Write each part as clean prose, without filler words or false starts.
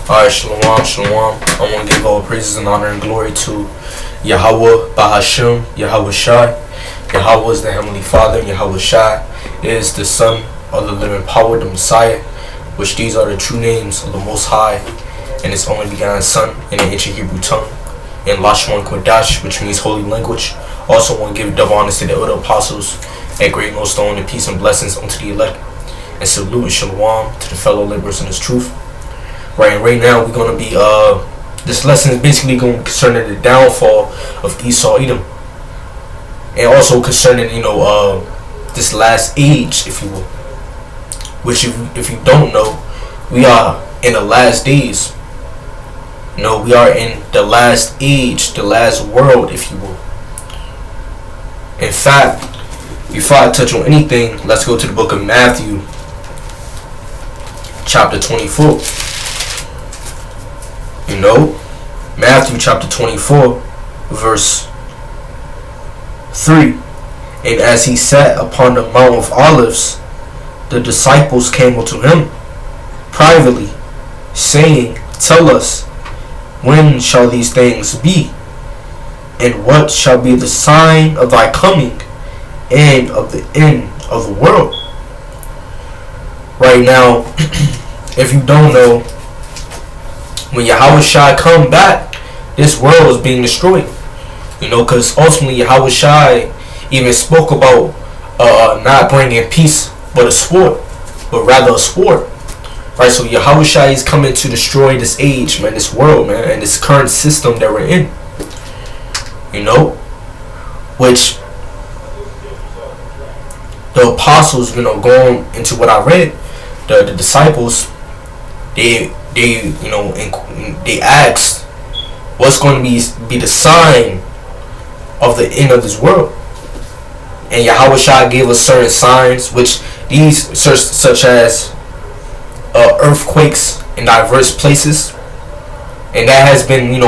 Alright, shalom, shalom. I want to give all praises and honor and glory to Yahweh, Bahashem, Yahweh Shai. Yahweh is the Heavenly Father, Yahweh Shai is the Son of the living power, the Messiah, which these are the true names of the Most High and His only begotten Son in the ancient Hebrew tongue, and Lashon Kodash, which means holy language. Also want to give double honors to the other apostles, and great millstone and peace and blessings unto the elect, and salute and shalom to the fellow laborers in His truth. Right now we're going to be, this lesson is basically going to be concerning the downfall of Esau, Edom. And also concerning, this last age, if you will. Which, if you don't know, we are in the last days. We are in the last age, the last world, if you will. In fact, before I touch on anything, let's go to the book of Matthew, chapter 24. Matthew chapter 24, verse 3. And as he sat upon the Mount of Olives, the disciples came unto him privately, saying, Tell us, when shall these things be? And what shall be the sign of thy coming and of the end of the world? Right now, if you don't know, when Yahweh Shai come back, this world is being destroyed. Because ultimately Yahweh Shai even spoke about not bringing peace but rather a sword. Right, so Yahweh Shai is coming to destroy this age, man, this world, man, and this current system that we're in. Which the apostles, going into what I read, the disciples, they asked, what's going to be the sign of the end of this world? And Yahweh Shai gave us certain signs, which these such as earthquakes in diverse places, and that has been,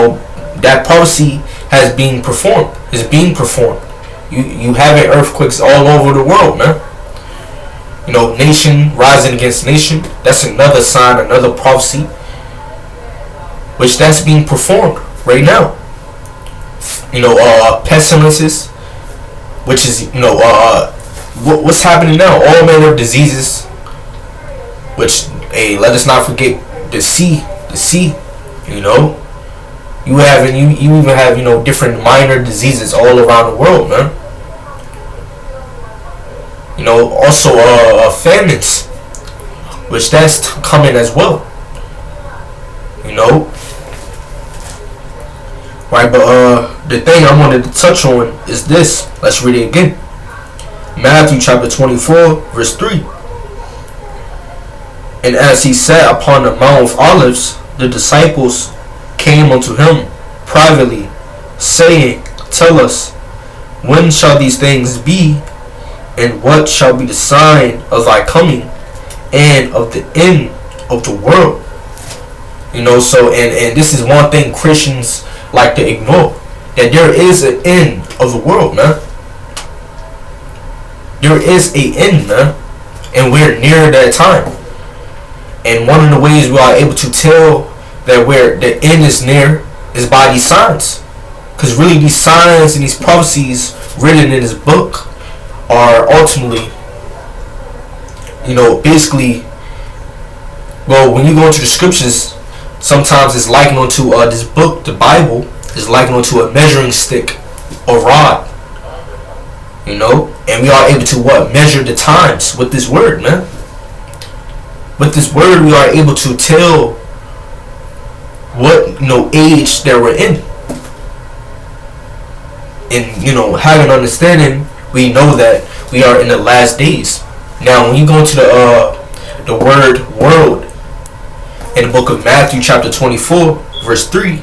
that prophecy has been performed. Is being performed. You having earthquakes all over the world, man. Nation rising against nation. That's another sign, another prophecy, which that's being performed right now. Pestilences, which is what's happening now. All manner of diseases, which let us not forget the sea. You even have different minor diseases all around the world, man. Also famines, which that's coming as well. Right, but the thing I wanted to touch on is this. Let's read it again. Matthew chapter 24, verse 3. And as he sat upon the Mount of Olives, the disciples came unto him privately, saying, Tell us, when shall these things be? And what shall be the sign of thy coming and of the end of the world? So and this is one thing Christians like to ignore, that there is an end of the world, man. There is an end, man, and we're near that time. And one of the ways we are able to tell that where the end is near is by these signs, because really these signs and these prophecies written in this book are ultimately, basically, well, when you go into the scriptures, sometimes it's likened unto this book, the Bible, is likened unto a measuring stick or rod, and we are able to measure the times with this word, man. With this word, we are able to tell what age that we're in, and having understanding, we know that we are in the last days. Now, when you go into the word world in the book of Matthew chapter 24, verse 3,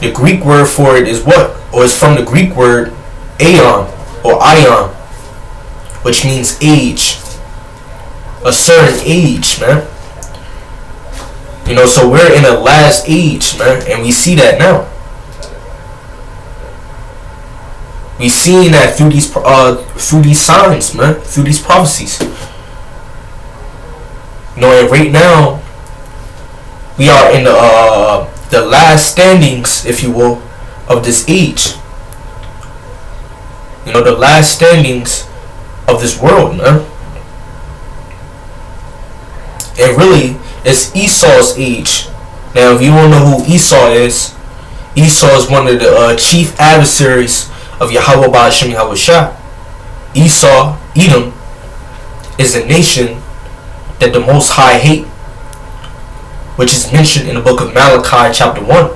the Greek word for it is what? Or it's from the Greek word aeon or ion, which means age. A certain age, man. So we're in the last age, man, and we see that now. We seeing that through these signs, man, through these prophecies. And right now, We are in the last standings, if you will, of this age. You know, the last standings of this world, man. And really, it's Esau's age. Now, if you don't know who Esau is one of the chief adversaries of Yahweh Ba'ashem Yahweh Shah. Esau, Edom, is a nation that the Most High hate, which is mentioned in the book of Malachi chapter 1.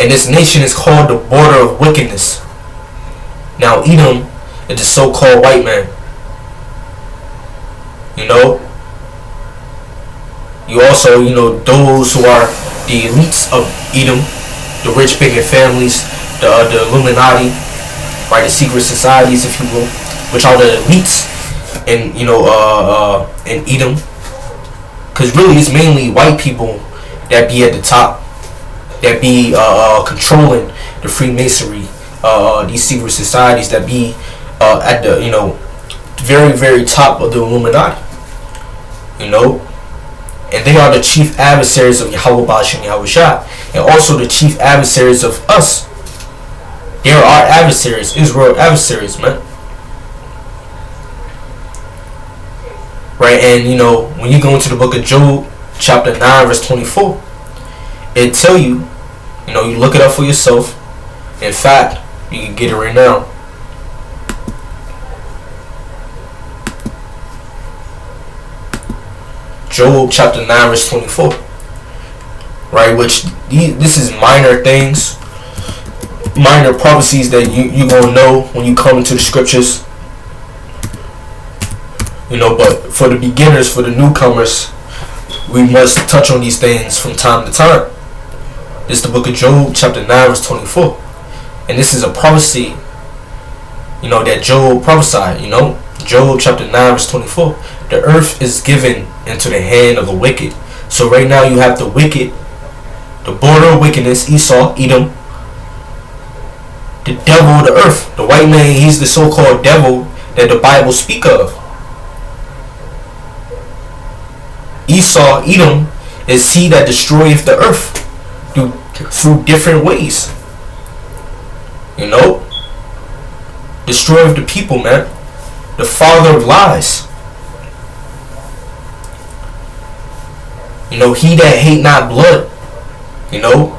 And this nation is called the border of wickedness. Now, Edom is the so-called white man. You know, you also, you know, those who are the elites of Edom, the rich pagan families, the Illuminati, right, the secret societies, if you will, which are the elites in, you know, in Edom. Because really, it's mainly white people that be at the top, that be controlling the Freemasonry, these secret societies that be at the, you know, very, very top of the Illuminati. You know, and they are the chief adversaries of Yahweh Ba'ashem Yahweh Shah, and also the chief adversaries of us. They are our adversaries, Israel adversaries, man. Right, and you know, when you go into the book of Job, chapter 9, verse 24, it tell you, you know, you look it up for yourself. In fact, you can get it right now. Job chapter 9 verse 24, right, which this is minor things, minor prophecies that you gonna know when you come into the scriptures, you know, but for the beginners, for the newcomers, we must touch on these things from time to time. This is the book of Job chapter 9 verse 24, and this is a prophecy, you know, that Job prophesied. You know, Job chapter 9 verse 24, the earth is given into the hand of the wicked. So right now you have the wicked, the border of wickedness, Esau, Edom, the devil of the earth, the white man. He's the so-called devil that the Bible speak of. Esau, Edom, is he that destroyeth the earth through different ways. You know, destroyeth the people, man. The father of lies. You know, he that hate not blood. You know,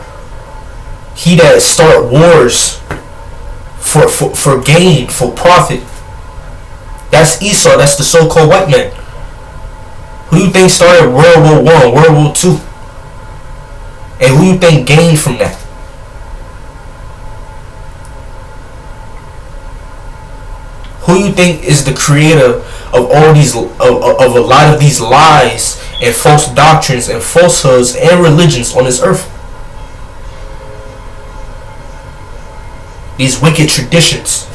he that start wars for gain, for profit. That's Esau. That's the so-called white man. Who you think started World War I, World War II? And who you think gained from that? Who you think is the creator of all these, of a lot of these lies and false doctrines and falsehoods and religions on this earth? These wicked traditions.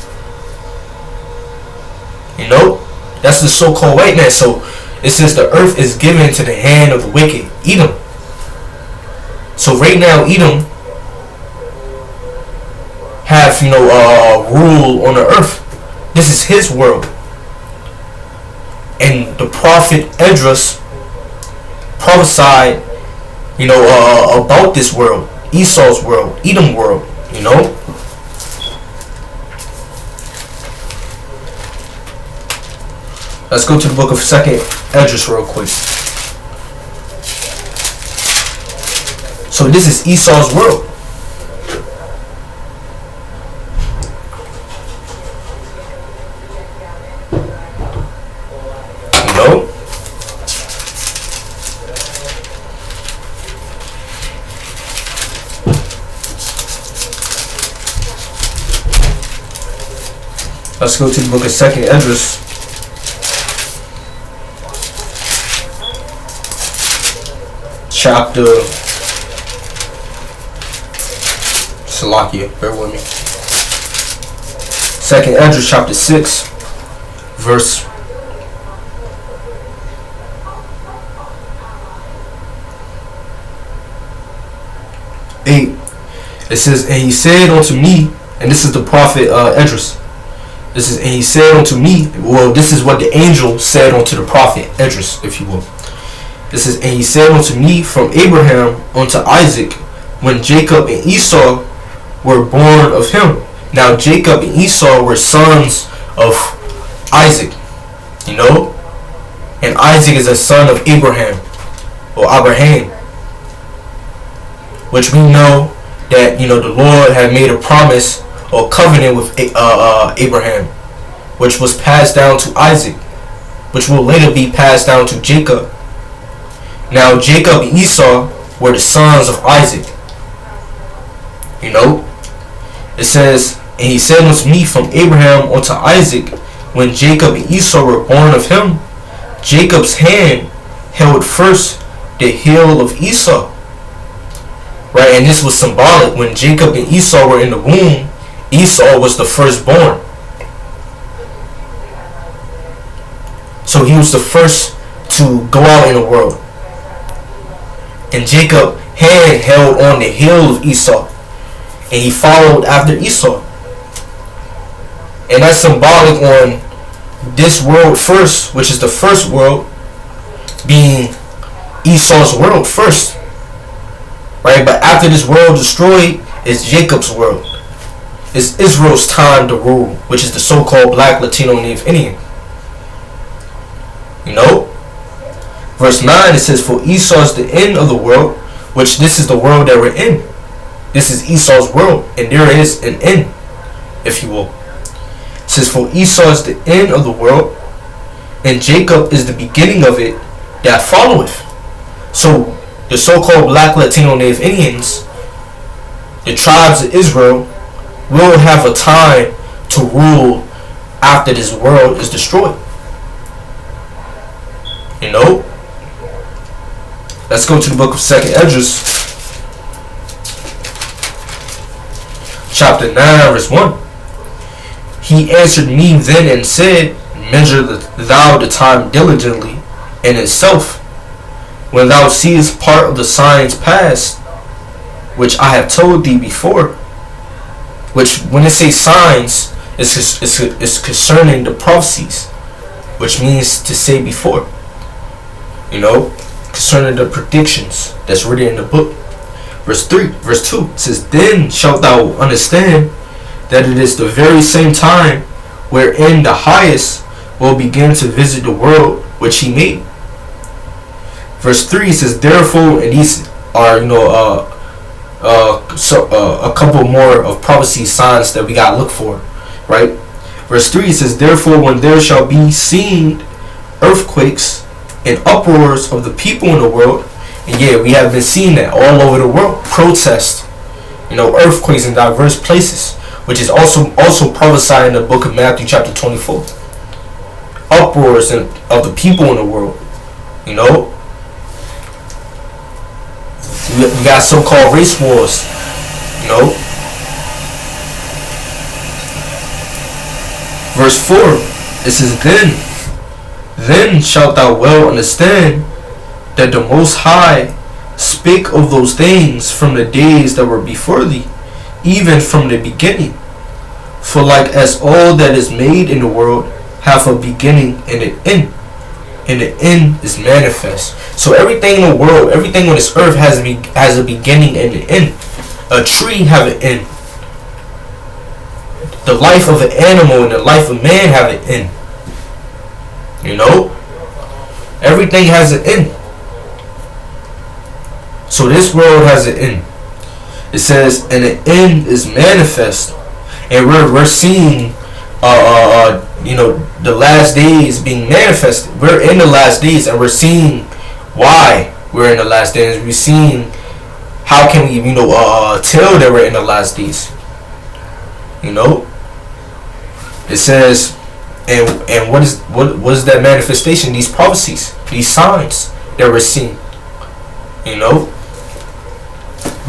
You know? That's the so-called white man. So it says the earth is given into the hand of the wicked, Edom. So right now, Edom have, you know, rule on the earth. This is his world. And the prophet Esdras prophesied, you know, about this world, Esau's world, Edom world, you know. Let's go to the book of 2nd Esdras real quick. So this is Esau's world. You know? Let's go to the book of 2nd Esdras. Chapter Salakia, bear with me. 2nd Esdras chapter 6, verse 8. It says, and he said unto me, and this is the prophet Esdras. This is, and he said unto me, well, this is what the angel said unto the prophet Esdras, if you will. It says, and he said unto me from Abraham unto Isaac, when Jacob and Esau were born of him. Now Jacob and Esau were sons of Isaac, and Isaac is a son of Abraham, or Abraham, which we know that the Lord had made a promise or covenant with Abraham, which was passed down to Isaac, which will later be passed down to Jacob. Now Jacob and Esau were the sons of Isaac. It says, and he said unto me from Abraham unto Isaac, when Jacob and Esau were born of him, Jacob's hand held first the heel of Esau. Right, and this was symbolic. When Jacob and Esau were in the womb, Esau was the firstborn. So he was the first to go out in the world. And Jacob hand held on the heel of Esau, and he followed after Esau. And that's symbolic on this world first, which is the first world, being Esau's world first. Right? But after this world destroyed, it's Jacob's world. It's Israel's time to rule, which is the so-called Black, Latino, Native Indian. Verse 9, it says, for Esau is the end of the world, which this is the world that we're in. This is Esau's world, and there is an end, if you will. It says, for Esau is the end of the world, and Jacob is the beginning of it that followeth. So the so-called Black, Latino, Native Indians, the tribes of Israel, will have a time to rule after this world is destroyed. Let's go to the book of 2nd Esdras, chapter 9, verse 1. He answered me then and said, measure thou the time diligently in itself, when thou seest part of the signs past, which I have told thee before. Which, when it says signs, it's concerning the prophecies, which means to say before. Concerning the predictions that's written in the book. Verse 2 says, then shalt thou understand that it is the very same time wherein the highest will begin to visit the world which he made. Verse 3 says, therefore, and these are a couple more of prophecy signs that we gotta look for, right? Verse 3 says, therefore, when there shall be seen earthquakes and uproars of the people in the world, and we have been seeing that all over the world, protests, earthquakes in diverse places, which is also prophesied in the book of Matthew chapter 24. Uproars of the people in the world, We got so-called race wars, Verse 4, it says, then shalt thou well understand that the Most High spake of those things from the days that were before thee, even from the beginning. For like as all that is made in the world hath a beginning and an end, and the end is manifest. So everything in the world, everything on this earth has a beginning and an end. A tree have an end. The life of an animal and the life of man have an end. Everything has an end. So this world has an end. It says, and the end is manifest, and we're seeing, the last days being manifested. We're in the last days, and we're seeing why we're in the last days. We're seeing how can we, tell that we're in the last days. It says, and what is that manifestation? These prophecies, these signs that we're seeing.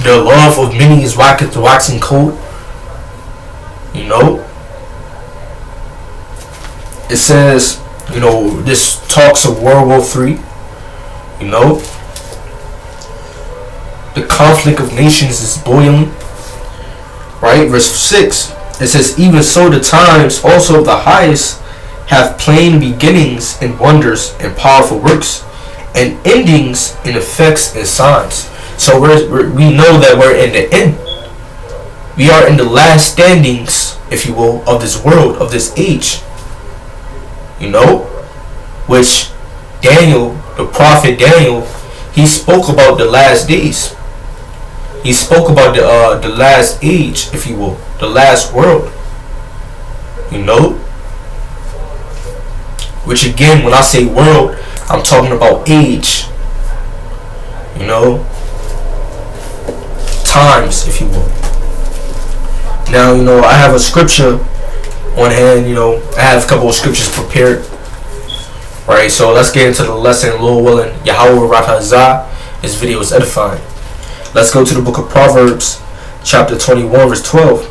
The love of many is waxing cold. It says, this talks of World War III. The conflict of nations is boiling. Right? Verse 6, it says, even so the times also of the highest have plain beginnings and wonders and powerful works, and endings and effects and signs. So we know that we're in the end. We are in the last standings, if you will, of this world, of this age. You know, which Daniel, the prophet Daniel, he spoke about the last days. He spoke about the last age, if you will, the last world. You know, which again, when I say world, I'm talking about age. You know, times, if you will. Now, you know, I have a scripture on hand. You know, I have a couple of scriptures prepared. Right, so let's get into the lesson. Lord willing, Yahweh Rakazah. This video is edifying. Let's go to the book of Proverbs, chapter 21, verse 12.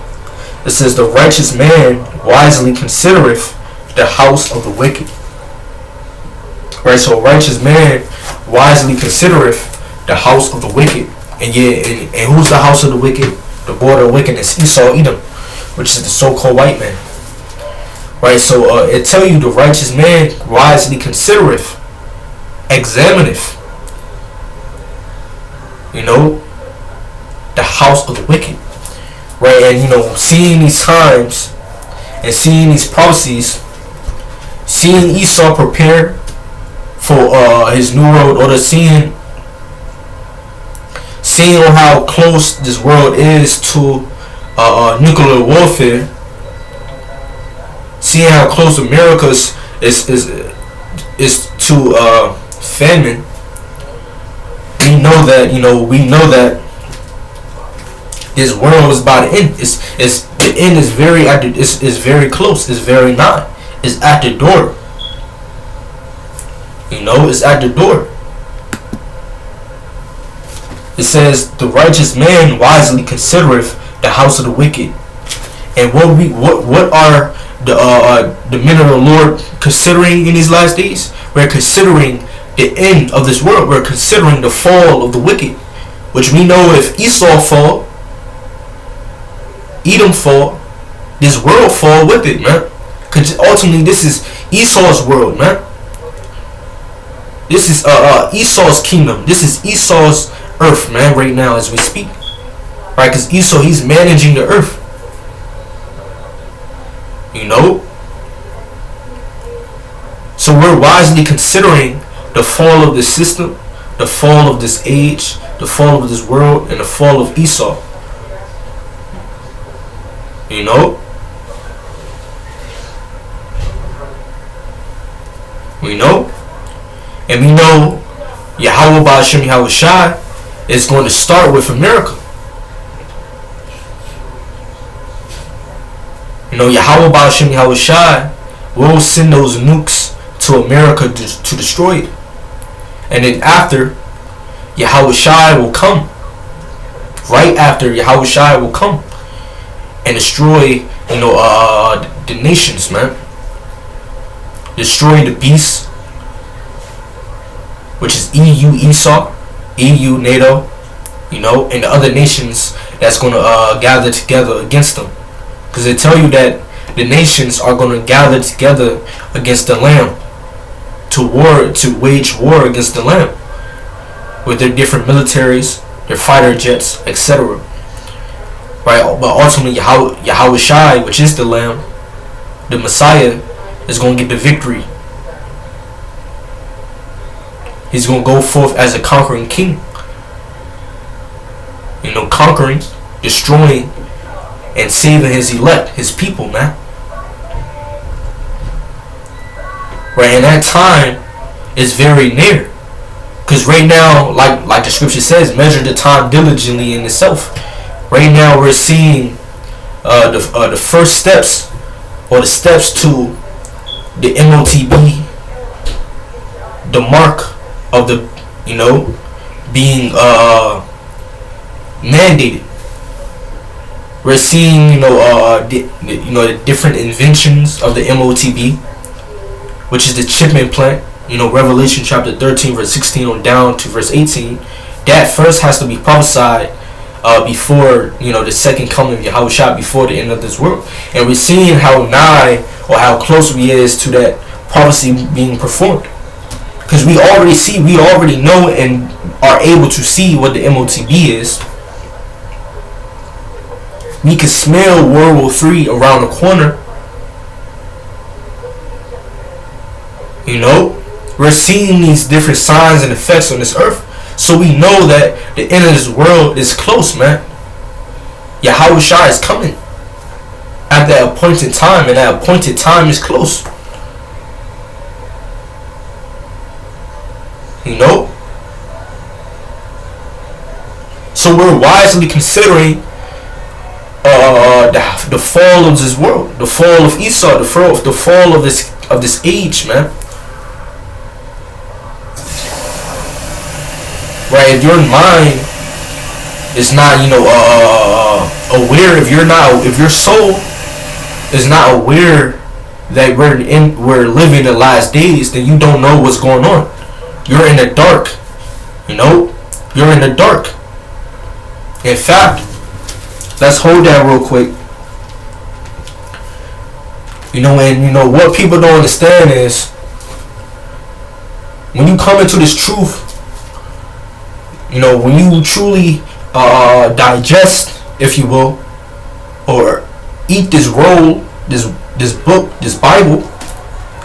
It says, "The righteous man wisely considereth the house of the wicked." Right, so a righteous man wisely considereth the house of the wicked. And and who's the house of the wicked? The border of wickedness, Esau, Edom, which is the so-called white man. Right, so it tell you the righteous man wisely considereth, examineth, you know, the house of the wicked. Right, and you know, seeing these times and seeing these prophecies, seeing Esau prepare for his new world order, seeing how close this world is to nuclear warfare, seeing how close America is to famine. We know that this world is about to end. The end is very close. It's very nigh. It's at the door. You know, it's at the door. It says, "The righteous man wisely considereth the house of the wicked." And what are the men of the Lord considering in these last days? We're considering the end of this world. We're considering the fall of the wicked, which we know if Esau fall, Edom fall, this world fall with it, man. Because ultimately, this is Esau's world, man. This is Esau's kingdom. This is Esau's earth, man, right now as we speak. Right, because Esau, he's managing the earth. You know? So we're wisely considering the fall of this system, the fall of this age, the fall of this world, and the fall of Esau. You know? We know? And we know Yahweh Ba'ashem Yahweh Shai is going to start with America. You know, Yahweh Ba'ashem Yahweh Shai will send those nukes to America to destroy it. And then after, Yahweh Shai will come. Right after, Yahweh Shai will come and destroy, the nations, man. Destroy the beast, which is EU, Esau, EU, NATO, and the other nations that's going to gather together against them. Because they tell you that the nations are going to gather together against the Lamb to wage war against the Lamb with their different militaries, their fighter jets, etc. Right, but ultimately Yahweh Shai, which is the Lamb, the Messiah, is going to get the victory. He's going to go forth as a conquering king. Conquering, destroying, and saving his elect, his people, man. Right, and that time is very near. Because right now, like the scripture says, measure the time diligently in itself. Right now we're seeing the first steps, or the steps to the MOTB, the mark of the, being mandated. We're seeing, the different inventions of the MOTB, which is the chip implant. Revelation chapter 13, verse 16 on down to verse 18. That first has to be prophesied before, the second coming of Yahweh Shai, before the end of this world. And we're seeing how nigh or how close we is to that prophecy being performed. Because we already know and are able to see what the MOTB is. We can smell World War III around the corner. You know, we're seeing these different signs and effects on this earth. So we know that the end of this world is close, man. Yahweh Shai is coming at that appointed time, and that appointed time is close. You know? So we're wisely considering the fall of this world, the fall of Esau, the fall of this age, man. Right? If your mind is not, aware, if your soul is not aware that we're living the last days, then you don't know what's going on. You're in the dark. You know? You're in the dark. In fact, let's hold that real quick. And what people don't understand is when you come into this truth, when you truly digest, if you will, or eat this roll, this book, this Bible,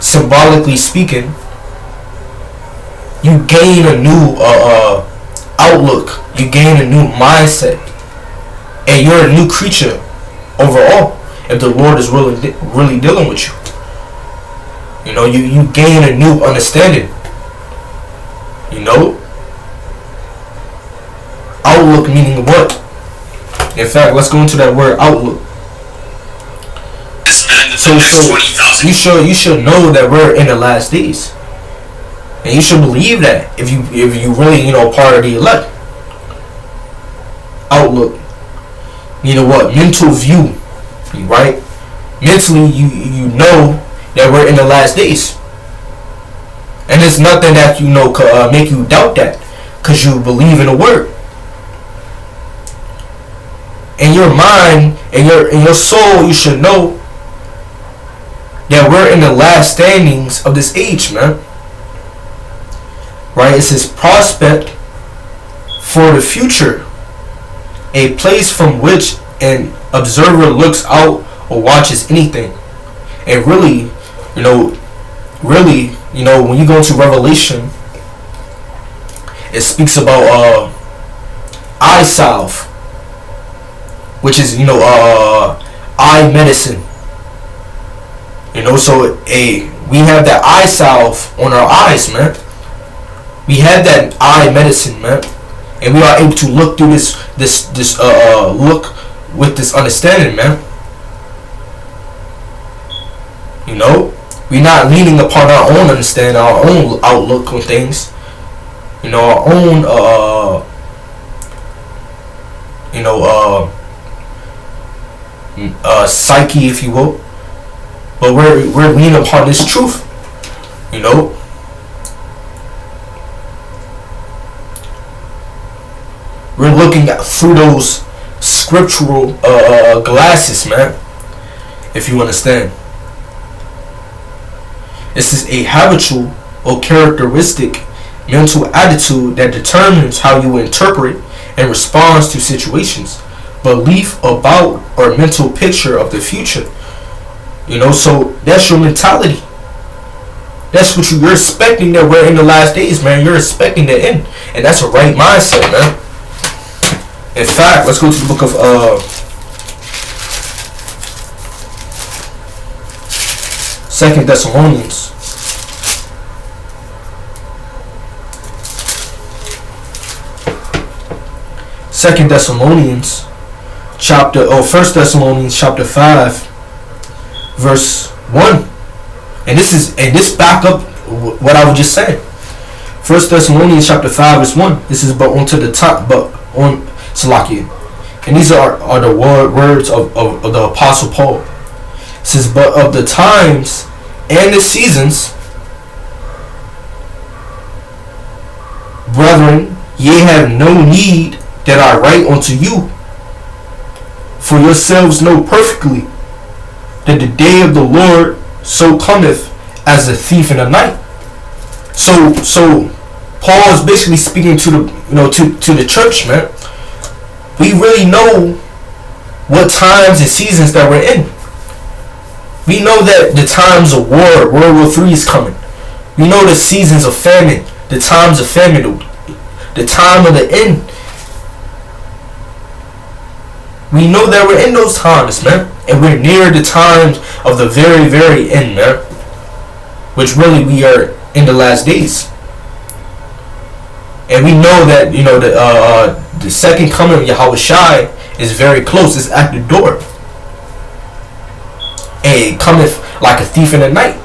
symbolically speaking, you gain a new outlook. You gain a new mindset, and you're a new creature overall. If the Lord is really dealing with you, you gain a new understanding. Outlook meaning what? In fact, let's go into that word outlook. So you should know that we're in the last days, and you should believe that if you really part of the elect. Outlook. Mental view, right? Mentally, you know that we're in the last days, and there's nothing that could make you doubt that, because you believe in the word. In your mind, in your soul, you should know that we're in the last standings of this age, man. Right? It says prospect for the future, a place from which an observer looks out or watches anything. And really, when you go into Revelation, it speaks about eye salve, which is eye medicine. So we have that eye salve on our eyes, man. We have that eye medicine, man, and we are able to look through this look with this understanding, man. We're not leaning upon our own understanding, our own outlook on things, our own psyche, if you will, but we're leaning upon this truth. We're looking through those scriptural glasses, man, if you understand. This is a habitual or characteristic mental attitude that determines how you interpret and respond to situations, belief about or mental picture of the future. So that's your mentality. That's what you're expecting, that we're in the last days, man. You're expecting the end, and that's a right mindset, man. In fact, let's go to the book of 2 Thessalonians. Second Thessalonians First Thessalonians chapter 5, verse 1. And this back up what I was just saying. First Thessalonians chapter 5, verse 1. This is but onto the top, but on Salakia. And these are the words of the Apostle Paul. It says, but of the times and the seasons, brethren, ye have no need that I write unto you. For yourselves know perfectly that the day of the Lord so cometh as a thief in the night. So Paul is basically speaking to the to the church, man. We really know what times and seasons that we're in. We know that the times of war, World War III is coming. We know the seasons of famine, the times of famine, the time of the end. We know that we're in those times, man. And we're near the times of the very, very end, man. Which really we are in the last days. And we know that, the second coming of Yahweh Shai is very close. It's at the door. And it cometh like a thief in the night.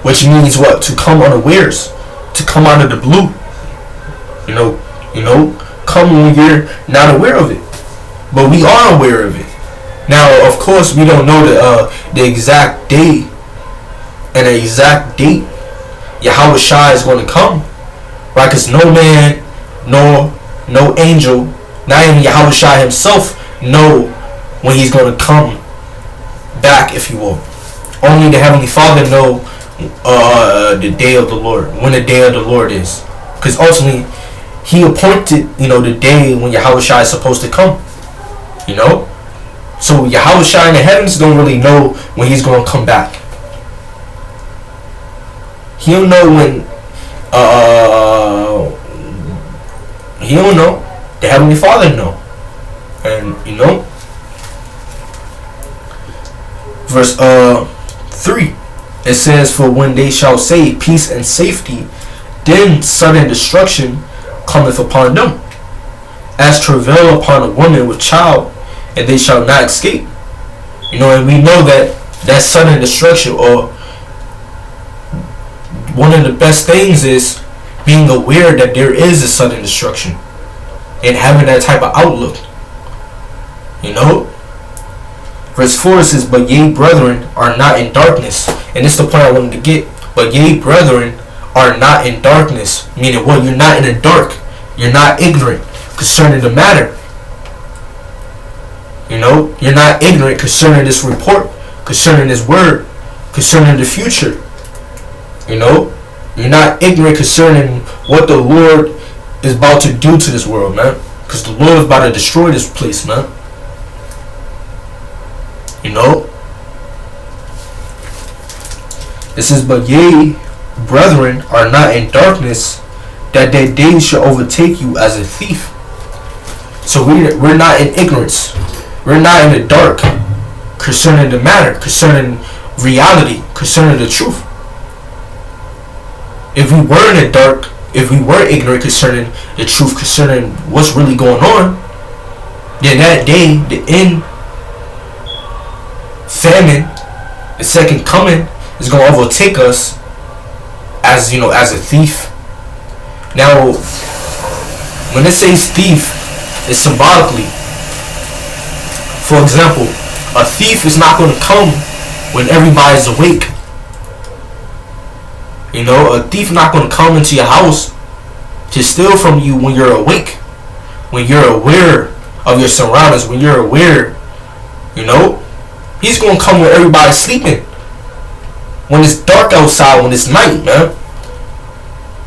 Which means what? To come unawares. To come out of the blue. Come when you're not aware of it. But we are aware of it. Now, of course, we don't know the exact day and the exact date Yahweh Shai is going to come. Right? Because no man, no angel, not even Yahweh Shai himself, know when he's going to come back, if you will. Only the Heavenly Father know the day of the Lord, when the day of the Lord is. Because ultimately, he appointed, the day when Yahweh Shai is supposed to come. So Yahweh Shai in the heavens don't really know when he's going to come back. He'll know when, he don't know. The Heavenly Father know. And, verse 3, it says, for when they shall say peace and safety, then sudden destruction cometh upon them, as travail upon a woman with child, and they shall not escape. And we know that sudden destruction, or one of the best things is being aware that there is a sudden destruction and having that type of outlook. Verse 4 says, but ye brethren are not in darkness. And this is the point I wanted to get. But ye brethren are not in darkness. Meaning what? You're not in the dark. You're not ignorant concerning the matter. You're not ignorant concerning this report, concerning this word, concerning the future. You're not ignorant concerning what the Lord is about to do to this world, man. Because the Lord is about to destroy this place, man. It says, but ye, brethren, are not in darkness, that their days shall overtake you as a thief. So we're not in ignorance. We're not in the dark concerning the matter, concerning reality, concerning the truth. If we were in the dark, if we were ignorant concerning the truth, concerning what's really going on, then that day, the end, famine, the second coming, is going to overtake us as a thief. Now, when it says thief, it's symbolically. For example, a thief is not going to come when everybody's awake. A thief not going to come into your house to steal from you when you're awake, when you're aware of your surroundings, when you're aware. He's going to come when everybody's sleeping, when it's dark outside, when it's night, man,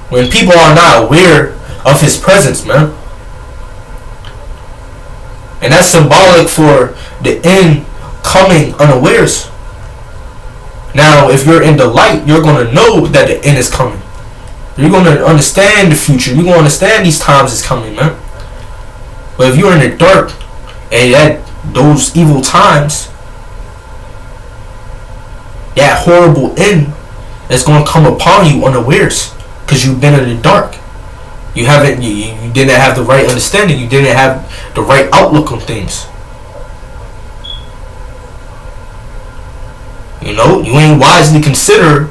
when people are not aware of his presence, man. And that's symbolic for the end coming unawares. Now, if you're in the light, you're going to know that the end is coming. You're going to understand the future. You're going to understand these times is coming, man. But if you're in the dark and that those evil times, that horrible end that's going to come upon you unawares, because you've been in the dark. You didn't have the right understanding. You didn't have the right outlook on things. You ain't wisely consider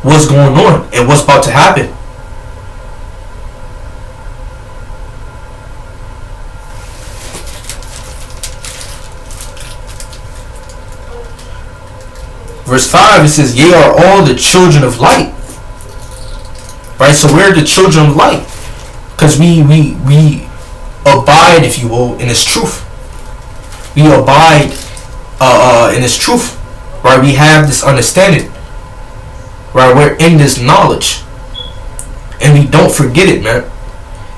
what's going on and what's about to happen. Verse 5, it says, ye are all the children of light. Right? So we're the children of light. Because we abide, if you will, in His truth. We abide in His truth. Right? We have this understanding. right? We're in this knowledge, and we don't forget it, man,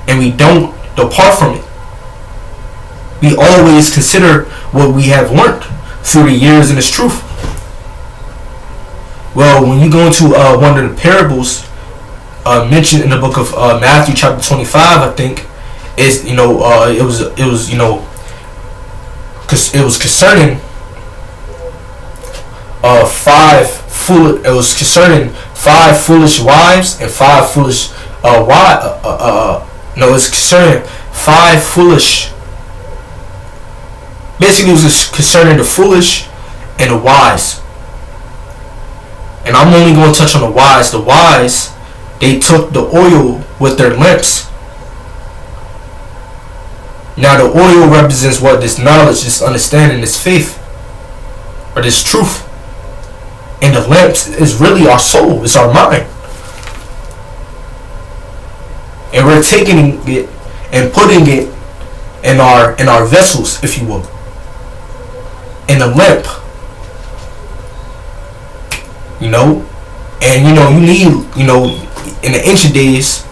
and we don't depart from it. We always consider what we have learned through the years in this truth. Well, when you go into one of the parables mentioned in the book of Matthew, chapter 25, I think, it's it was it was concerning five foolish wives and five foolish it's concerning five foolish. Basically, it was concerning the foolish and the wise. And I'm only going to touch on the wise. The wise, they took the oil with their lamps. Now, the oil represents what? This knowledge, this understanding, this faith, or this truth. And the lamps is really our soul. It's our mind. And we're taking it and putting it in our vessels, if you will. In a lamp, and you need, in the ancient days,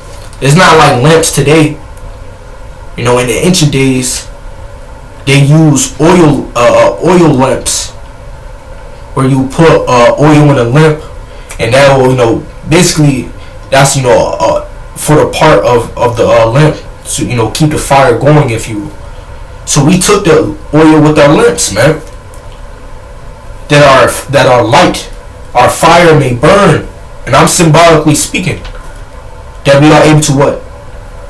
it's not like lamps today. In the ancient days, they use oil lamps, where you put oil in a lamp, and that will, basically, that's for the part of the lamp to keep the fire going, if you will. So we took the oil with our lamps, man. That our light, our fire may burn, and I'm symbolically speaking, that we are able to what,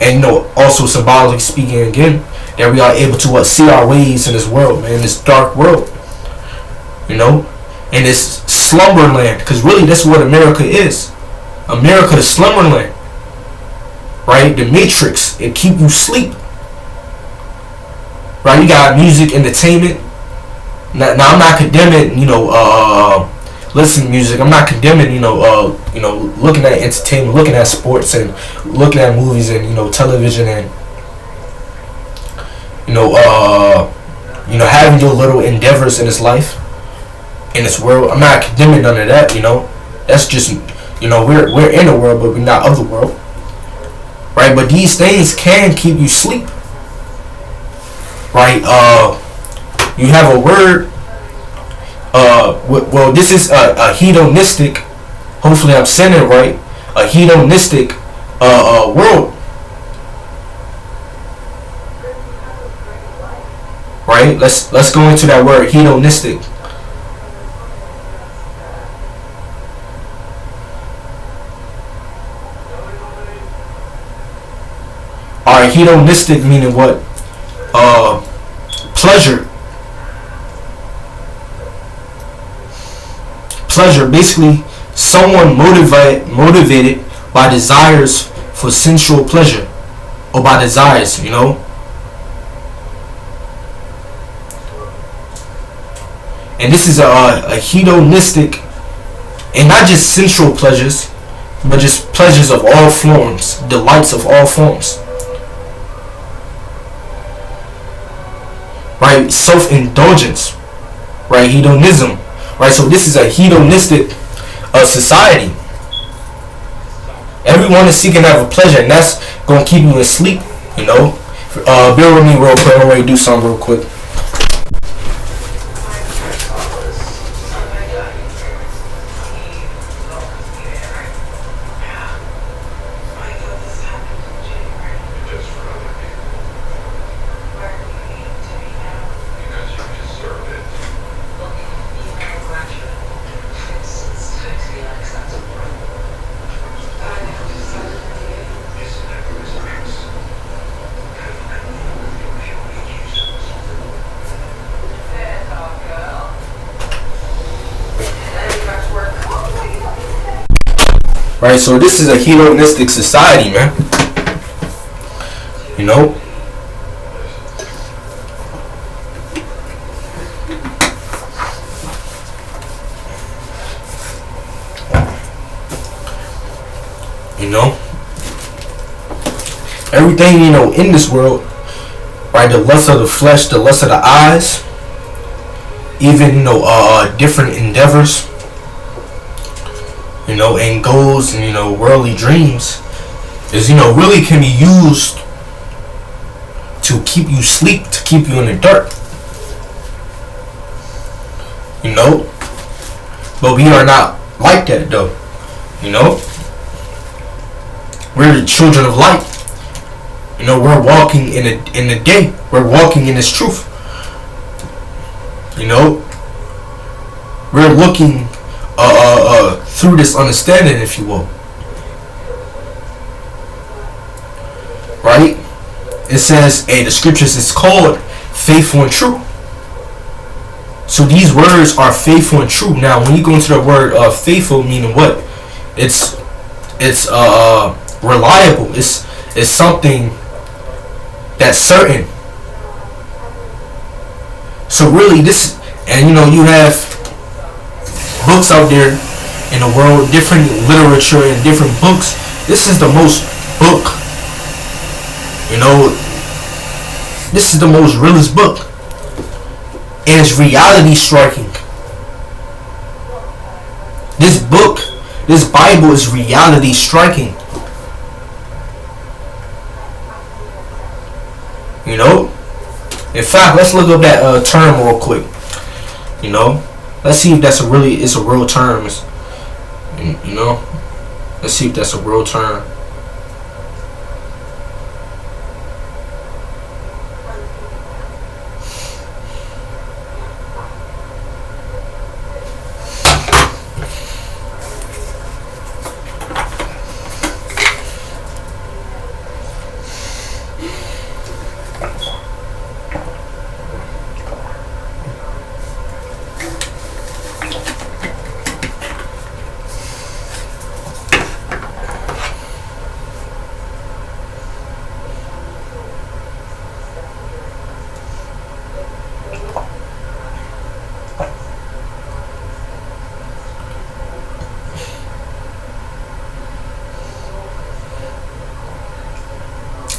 and also symbolically speaking again, that we are able to what, see our ways in this world, man, in this dark world, in this slumber land, because really that's what America is. America is slumber land, right? The Matrix, it keep you sleep, right? You got music, entertainment. Now I'm not condemning, listening to music. I'm not condemning, looking at entertainment, looking at sports, and looking at movies and television, and having your little endeavors in this life, in this world. I'm not condemning none of that. That's just we're in the world, but we're not of the world, right? But these things can keep you asleep, right? You have a word. Well, this is a hedonistic. Hopefully, I'm saying it right. A hedonistic world, right? Let's go into that word, hedonistic. All right, hedonistic meaning what? Pleasure. Pleasure, basically, someone motivated by desires for sensual pleasure, or by desires, And this is a hedonistic, and not just sensual pleasures, but just pleasures of all forms, delights of all forms. Right, self-indulgence, right, hedonism, right. So this is a hedonistic society. Everyone is seeking to have a pleasure, and that's gonna keep you asleep. Bear with me real quick. I'm ready to do something real quick. Right, so this is a hedonistic society, man. You know? Everything, in this world, right, the lust of the flesh, the lust of the eyes, even, different endeavors, and goals and worldly dreams is really can be used to keep you sleep, to keep you in the dark. But we are not like that though. We're the children of light. We're walking in the day. We're walking in this truth. We're looking through this understanding, if you will. Right? It says, the scriptures is called faithful and true. So these words are faithful and true. Now, when you go into the word faithful, meaning what? It's reliable. It's something that's certain. So really, this, and you have books out there in the world, different literature and different books. This is the most book. This is the most realest book. And it's reality striking. This book, this Bible is reality striking. In fact, let's look up that term real quick. Let's see if that's it's a real term. Let's see if that's a real term.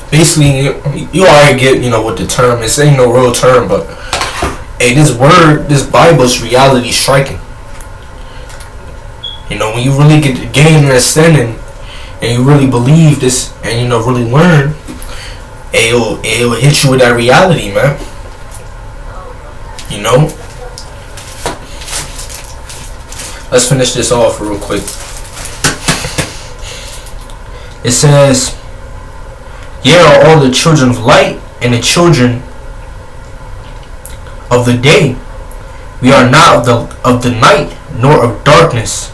Basically, you already get what the term is. It ain't no real term, but this Bible is reality striking. When you really gain understanding and you really believe this and really learn, it'll hit you with that reality, man. Let's finish this off real quick. It says, "Ye are all the children of light and the children of the day. We are not of the night nor of darkness."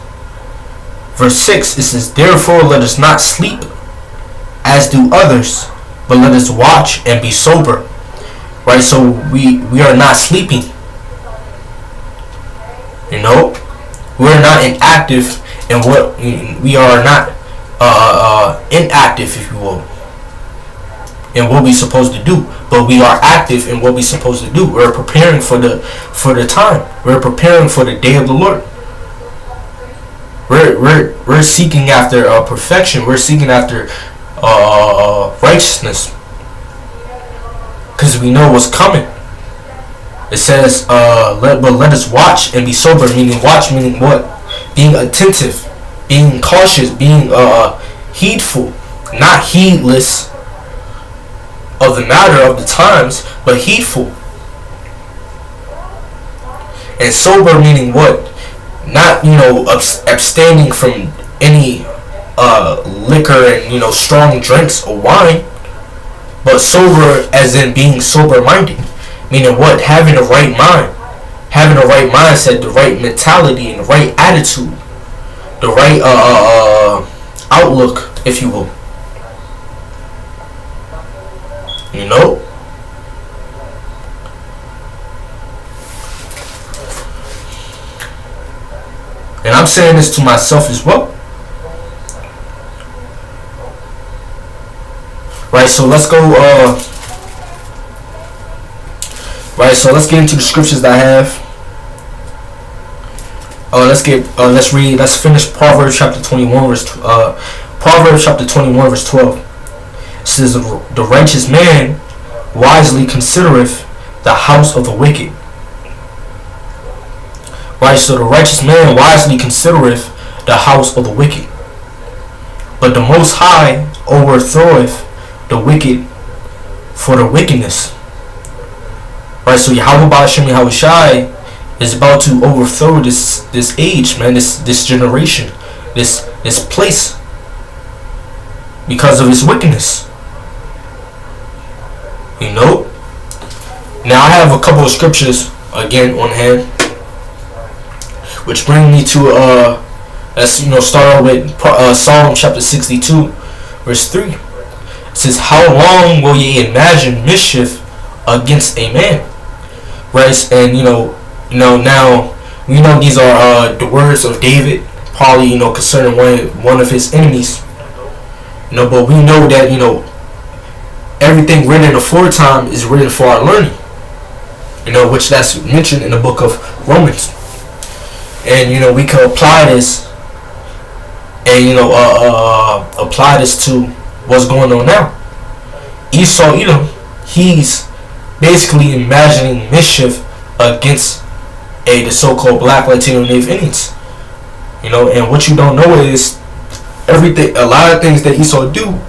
Verse 6, it says, "Therefore let us not sleep as do others, but let us watch and be sober." Right? So we are not sleeping. We're not inactive in what we are not inactive, if you will, in what we're supposed to do, but we are active in what we're supposed to do. We're preparing for the time. We're preparing for the day of the Lord. We're seeking after perfection. We're seeking after righteousness, because we know what's coming. It says, but let us watch and be sober. Meaning, watch meaning what? Being attentive, being cautious, being heedful, not heedless of the matter of the times, but heedful. And sober meaning what? Not abstaining from any liquor and strong drinks or wine, but sober as in being sober minded, meaning what? Having a right mind, having a right mindset, the right mentality and the right attitude, the right outlook, if you will. And I'm saying this to myself as well. Right, so let's go let's get into the scriptures that I have. Let's finish Proverbs chapter 21 verse 12. It says, "The righteous man wisely considereth the house of the wicked." Right, so the righteous man wisely considereth the house of the wicked. But the Most High overthroweth the wicked for the wickedness. Right, so Yahweh Ba'ashem Yahweh Shai is about to overthrow this age, man, this generation, this place, because of his wickedness. You know? Now I have a couple of scriptures again on hand, which bring me to let's start off with Psalm chapter 62, verse 3. It says, "How long will ye imagine mischief against a man?" Right, and now we know these are the words of David, probably concerning one of his enemies. But we know that everything written aforetime is written for our learning. Which that's mentioned in the book of Romans. And we can apply this and apply this to what's going on now. Esau, he's basically imagining mischief against the so-called black, Latino, Native Indians. And what you don't know is everything. A lot of things that Esau do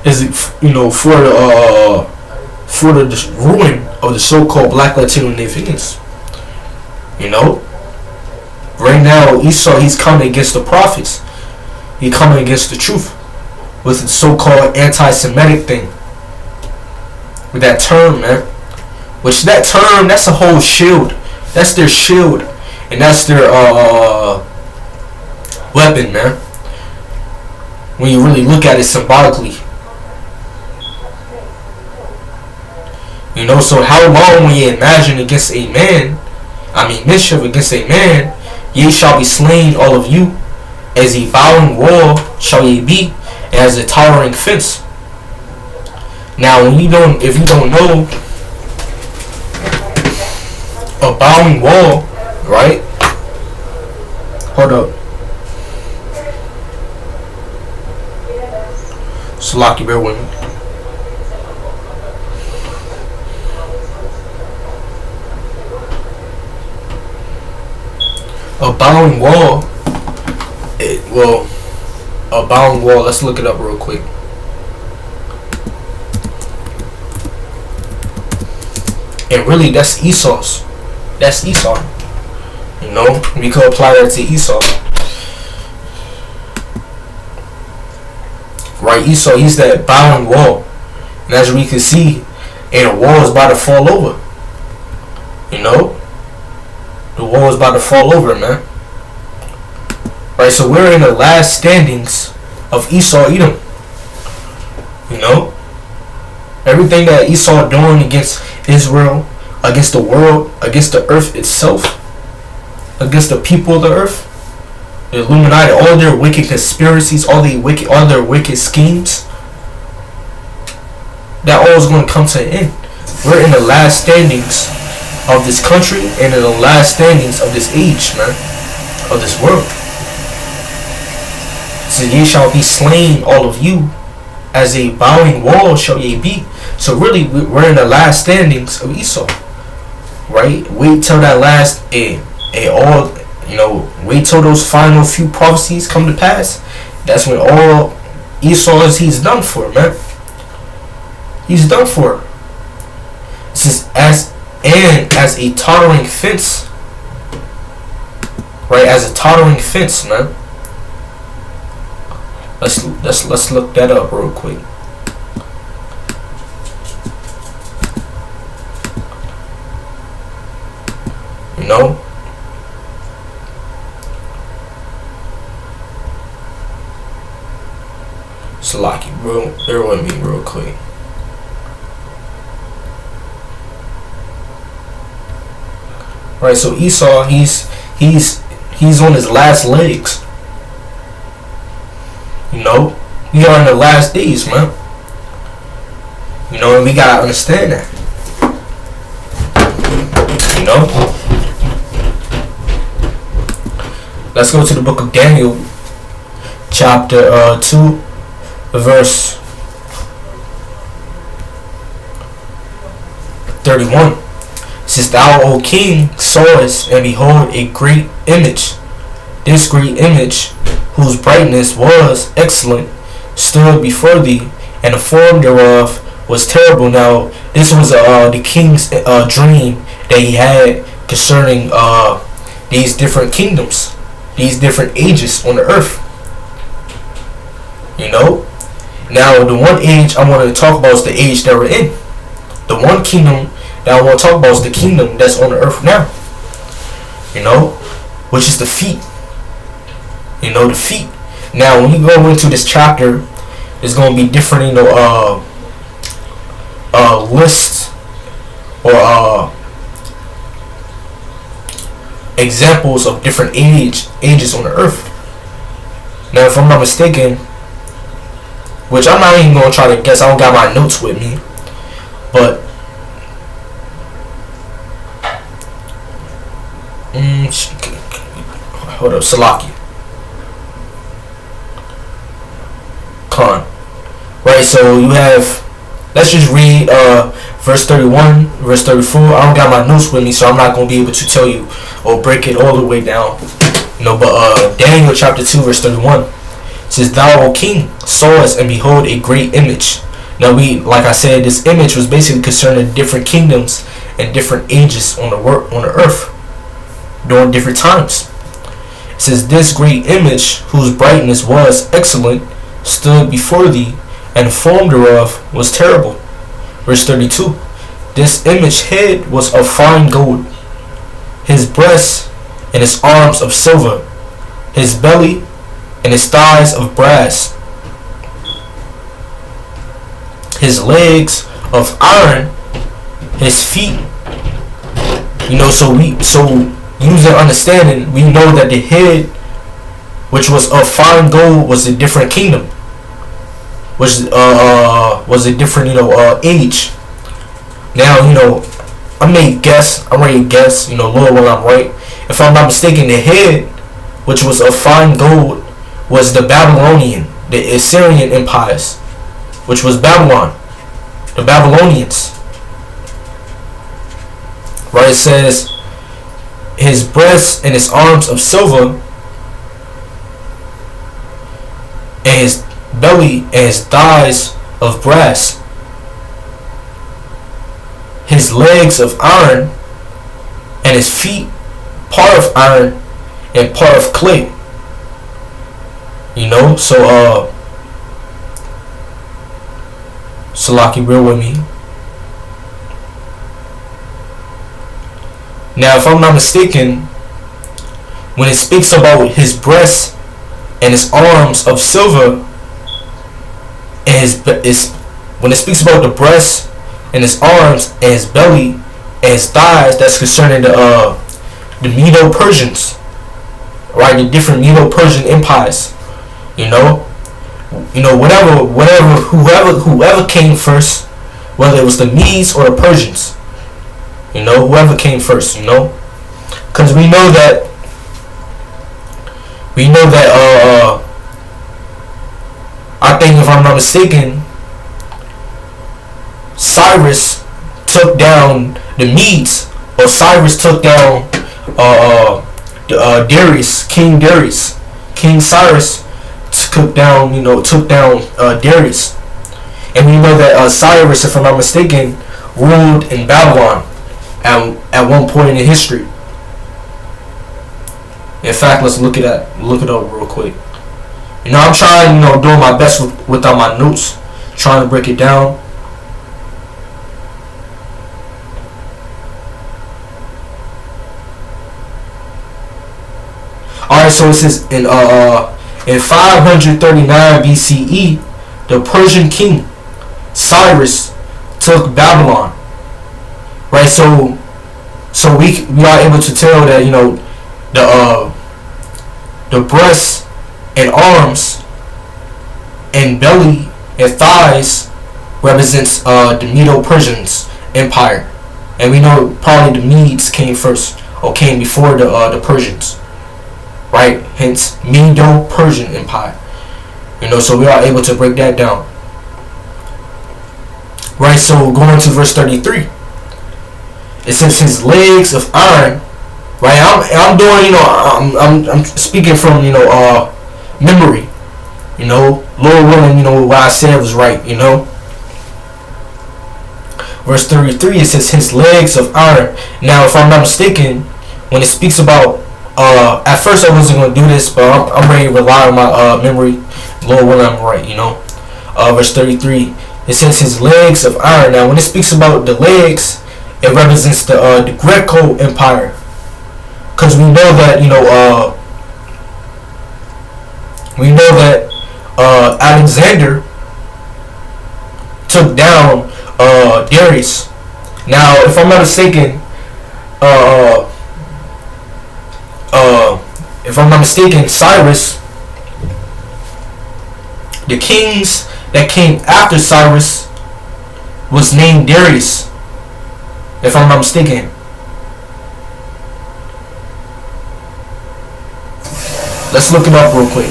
is for the ruin of the so-called black, Latino, Native Indians. Right now Esau, he's coming against the prophets. He's coming against the truth with the so-called anti-Semitic thing. With that term, man. Which that term, that's a whole shield. That's their shield. And that's their weapon, man. When you really look at it symbolically. So how long will ye imagine against a man, mischief against a man, ye shall be slain all of you, as a bowing wall shall ye be, and as a tottering fence. Now if you don't know, a bowing wall, right? Hold up. Salaki, bear with me. A bowing wall, let's look it up real quick. And really, that's Esau's. That's Esau. We could apply that to Esau. Right, Esau, he's that bowing wall. And as we can see, the wall is about to fall over. The wall is about to fall over, man. Right, so we're in the last standings of Esau Edom. Everything that Esau doing against Israel, against the world, against the earth itself, against the people of the earth, the Illuminati, all their wicked conspiracies, all their wicked schemes, that all is going to come to an end. We're in the last standings of this country and in the last standings of this age, man, of this world. So ye shall be slain, all of you, as a bowing wall shall ye be. So really, we're in the last standings of Esau, right? Wait till that last wait till those final few prophecies come to pass. That's when all Esau he's done for, man. He's done for. It says as a tottering fence, right? As a tottering fence, man. Let's look that up real quick. Salaki, bro, bear with me real quick. Right, so Esau, he's on his last legs. We are in the last days, man. And we gotta understand that. Let's go to the book of Daniel, chapter 2, verse 31. It says, "Thou, O king, sawest, and behold, a great image. This great image whose brightness was excellent, stood before thee, and the form thereof was terrible. Now, this was the king's dream that he had concerning these different kingdoms, these different ages on the earth. You know? Now, the one age I want to talk about is the age that we're in. The one kingdom that I want to talk about is the kingdom that's on the earth now. You know? Which is the feet. You know, the feet. Now, when you go into this chapter, it's going to be different, you know, lists or examples of different ages on the earth. Now, if I'm not mistaken, which I'm not even going to try to guess, I don't got my notes with me, but hold up, Salaki Khan. Right, so you have, let's just read verse 31, verse 34. I don't got my notes with me, so I'm not going to be able to tell you or break it all the way down. You know, but Daniel chapter 2, verse 31 says, Thou, O king, sawest and behold a great image. Now, like I said, this image was basically concerning different kingdoms and different ages on the earth during different times. It says, This great image, whose brightness was excellent, stood before thee, and the form thereof was terrible. Verse 32. This image head was of fine gold, his breasts and his arms of silver, his belly and his thighs of brass, his legs of iron, his feet. You know, so using understanding, we know that the head, which was of fine gold, was a different kingdom, which was a different, you know, age. Now, you know, I'm ready to guess, you know, Lord, when I'm right. If I'm not mistaken, the head, which was of fine gold, was the Babylonian, the Assyrian empires, which was Babylon, the Babylonians. Right, it says, his breasts and his arms of silver, and his belly and his thighs of brass, his legs of iron, and his feet part of iron and part of clay. You know, so Salaki, bear with me. Now, if I'm not mistaken, when it speaks about his breasts and his arms of silver, and when it speaks about the breasts and his arms and his belly and his thighs, that's concerning the Medo-Persians, right? The different Medo-Persian empires. You know, whoever came first, whether it was the Medes or the Persians. You know, whoever came first. You know, because we know that I think, if I'm not mistaken, Cyrus took down the Medes, or Cyrus took down Darius, King Cyrus took down Darius, and we know that Cyrus, if I'm not mistaken, ruled in Babylon at one point in history. In fact, let's look it up real quick. You know, I'm trying, doing my best without my notes, trying to break it down. Alright, so it says in 539 BCE, the Persian king Cyrus took Babylon. Right, so we are able to tell that, the breasts and arms and belly and thighs represents the Medo-Persians empire, and we know probably the Medes came first or came before the Persians, right? Hence Medo-Persian empire. So we are able to break that down, right? So going to verse 33, it says his legs of iron. Right, I'm doing, I'm speaking from, memory. Lord willing, what I said was right. Verse 33, it says his legs of iron. Now, if I'm not mistaken, when it speaks about, at first I wasn't going to do this, but I'm ready to rely on my memory. Lord willing, I'm right. Verse 33, it says his legs of iron. Now, when it speaks about the legs, it represents the Greco Empire, because we know that Alexander took down Darius. Now, if I'm not mistaken, Cyrus, the kings that came after Cyrus was named Darius. If I'm not mistaken. Let's look it up real quick.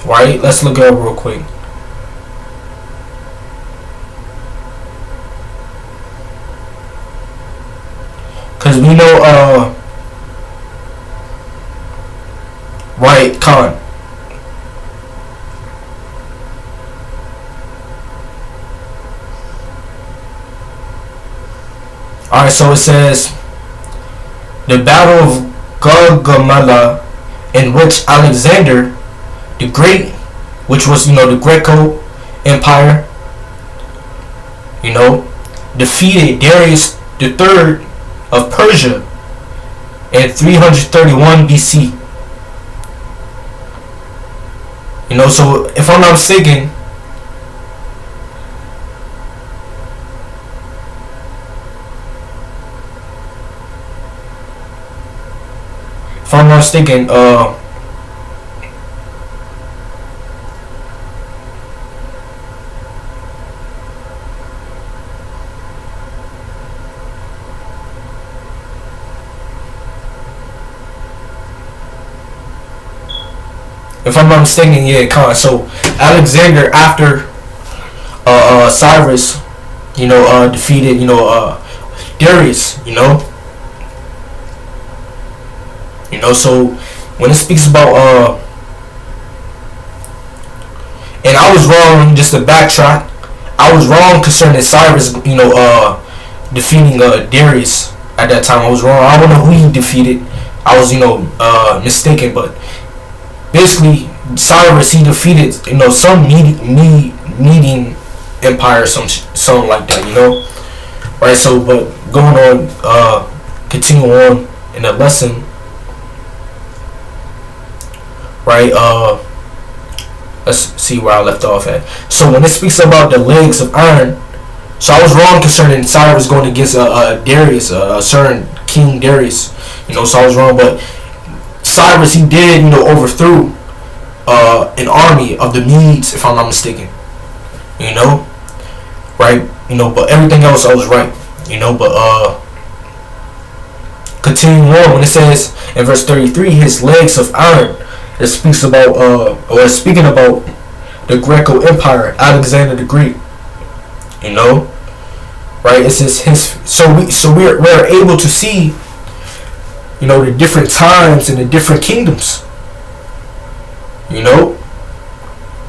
Right, let's look it up real quick. Cause we know, right, Khan. Alright, so it says the Battle of Gaugamela, in which Alexander the Great, which was the Greco Empire, defeated Darius III of Persia in 331 BC. So if I'm not mistaken, yeah, Khan. So Alexander, after Cyrus, defeated, Darius, So when it speaks about, and I was wrong, just to backtrack, I was wrong concerning Cyrus, defeating Darius at that time. I was wrong. I don't know who he defeated. I was, mistaken, but basically Cyrus, he defeated some Median empire, something like that, right? So, but going on, continue on in the lesson, right? Let's see where I left off at. So when it speaks about the legs of iron, so I was wrong concerning Cyrus going against Darius, certain King Darius, so I was wrong, but Cyrus, he did, overthrew an army of the Medes, if I'm not mistaken. Right? But everything else I was right. But continuing on, when it says in verse 33, his legs of iron, it speaks about or speaking about the Greco Empire, Alexander the Great. Right? It says his. So we're able to see, the different times and the different kingdoms.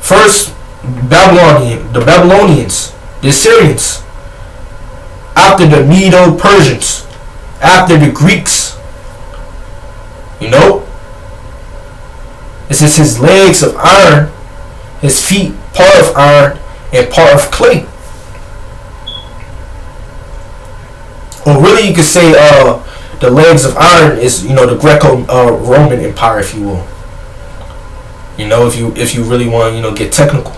First the Babylonians, the Assyrians, after the Medo-Persians, after the Greeks. It says his legs of iron, his feet part of iron and part of clay. Or really, you could say the legs of iron is the Greco-Roman Empire, if you will. You know, if you really want to, get technical.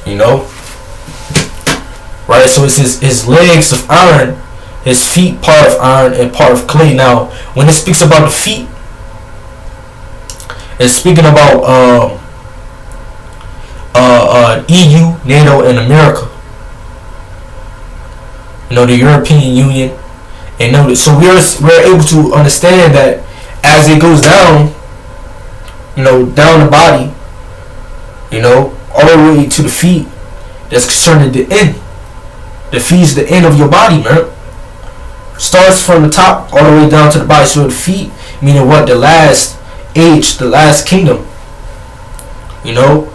You know, right? So it's his legs of iron, his feet part of iron and part of clay. Now, when it speaks about the feet, it's speaking about EU, NATO, and America. You know, the European Union, and notice. So we're able to understand that as it goes down, down the body, all the way to the feet, that's concerning the end. The feet is the end of your body, man. Starts from the top all the way down to the body. So the feet, meaning what? The last age, the last kingdom. And Lord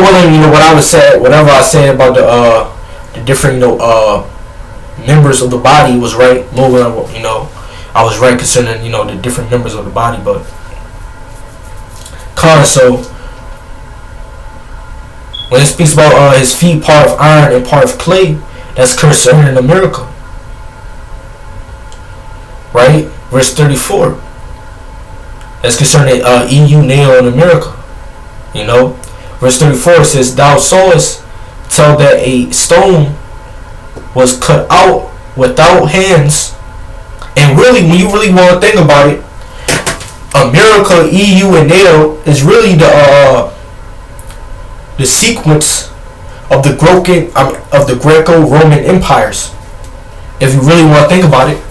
willing, whatever I said about the different, members of the body was right. Lord willing, I was right concerning, the different members of the body, but so when it speaks about his feet part of iron and part of clay, that's concerning America. Right? Verse 34. That's concerning EU, NATO, and America. Verse 34 says, "Thou sawest tell that a stone was cut out without hands." And really, when you really want to think about it, America, EU, and NATO is really the sequence of the Greco-Roman empires. If you really want to think about it,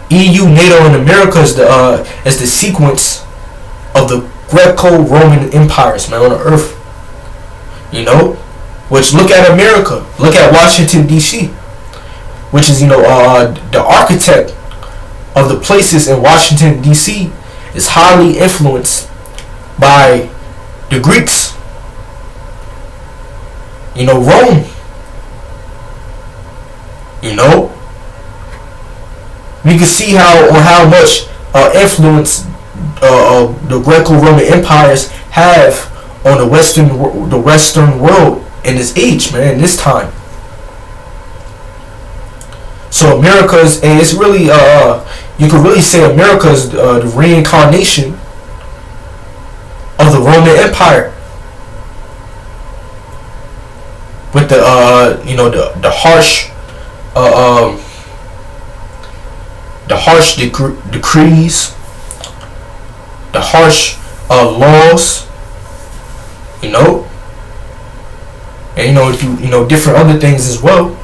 EU, NATO, and America is the sequence of the Greco-Roman empires, man, on the earth. Which, look at America, look at Washington D.C., which is the architect of the places in Washington D.C. is highly influenced by the Greeks. Rome. We can see how much influence the Greco-Roman empires have on the Western world in this age, man, in this time. So America is, and it's really you could really say America is the reincarnation of the Roman Empire, with the harsh decrees, the harsh laws, and different other things as well.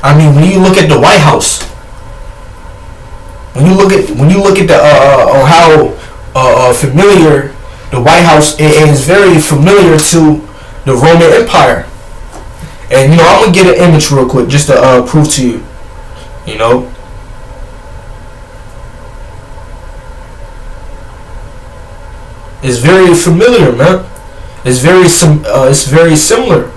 I mean, when you look at the White House, when you look at the how familiar the White House is, very familiar to the Roman Empire. And I'm gonna get an image real quick just to prove to you. It's very familiar, man. It's very similar.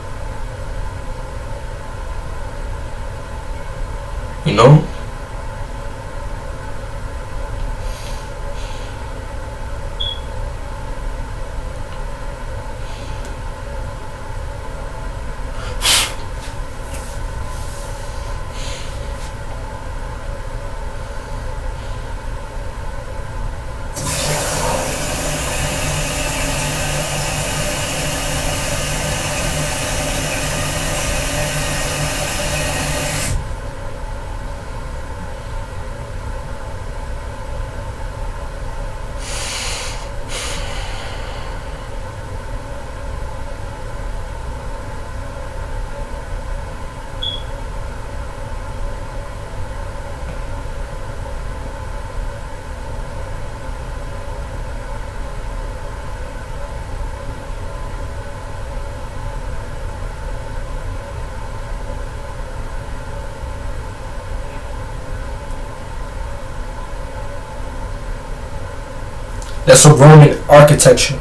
That's a Roman architecture,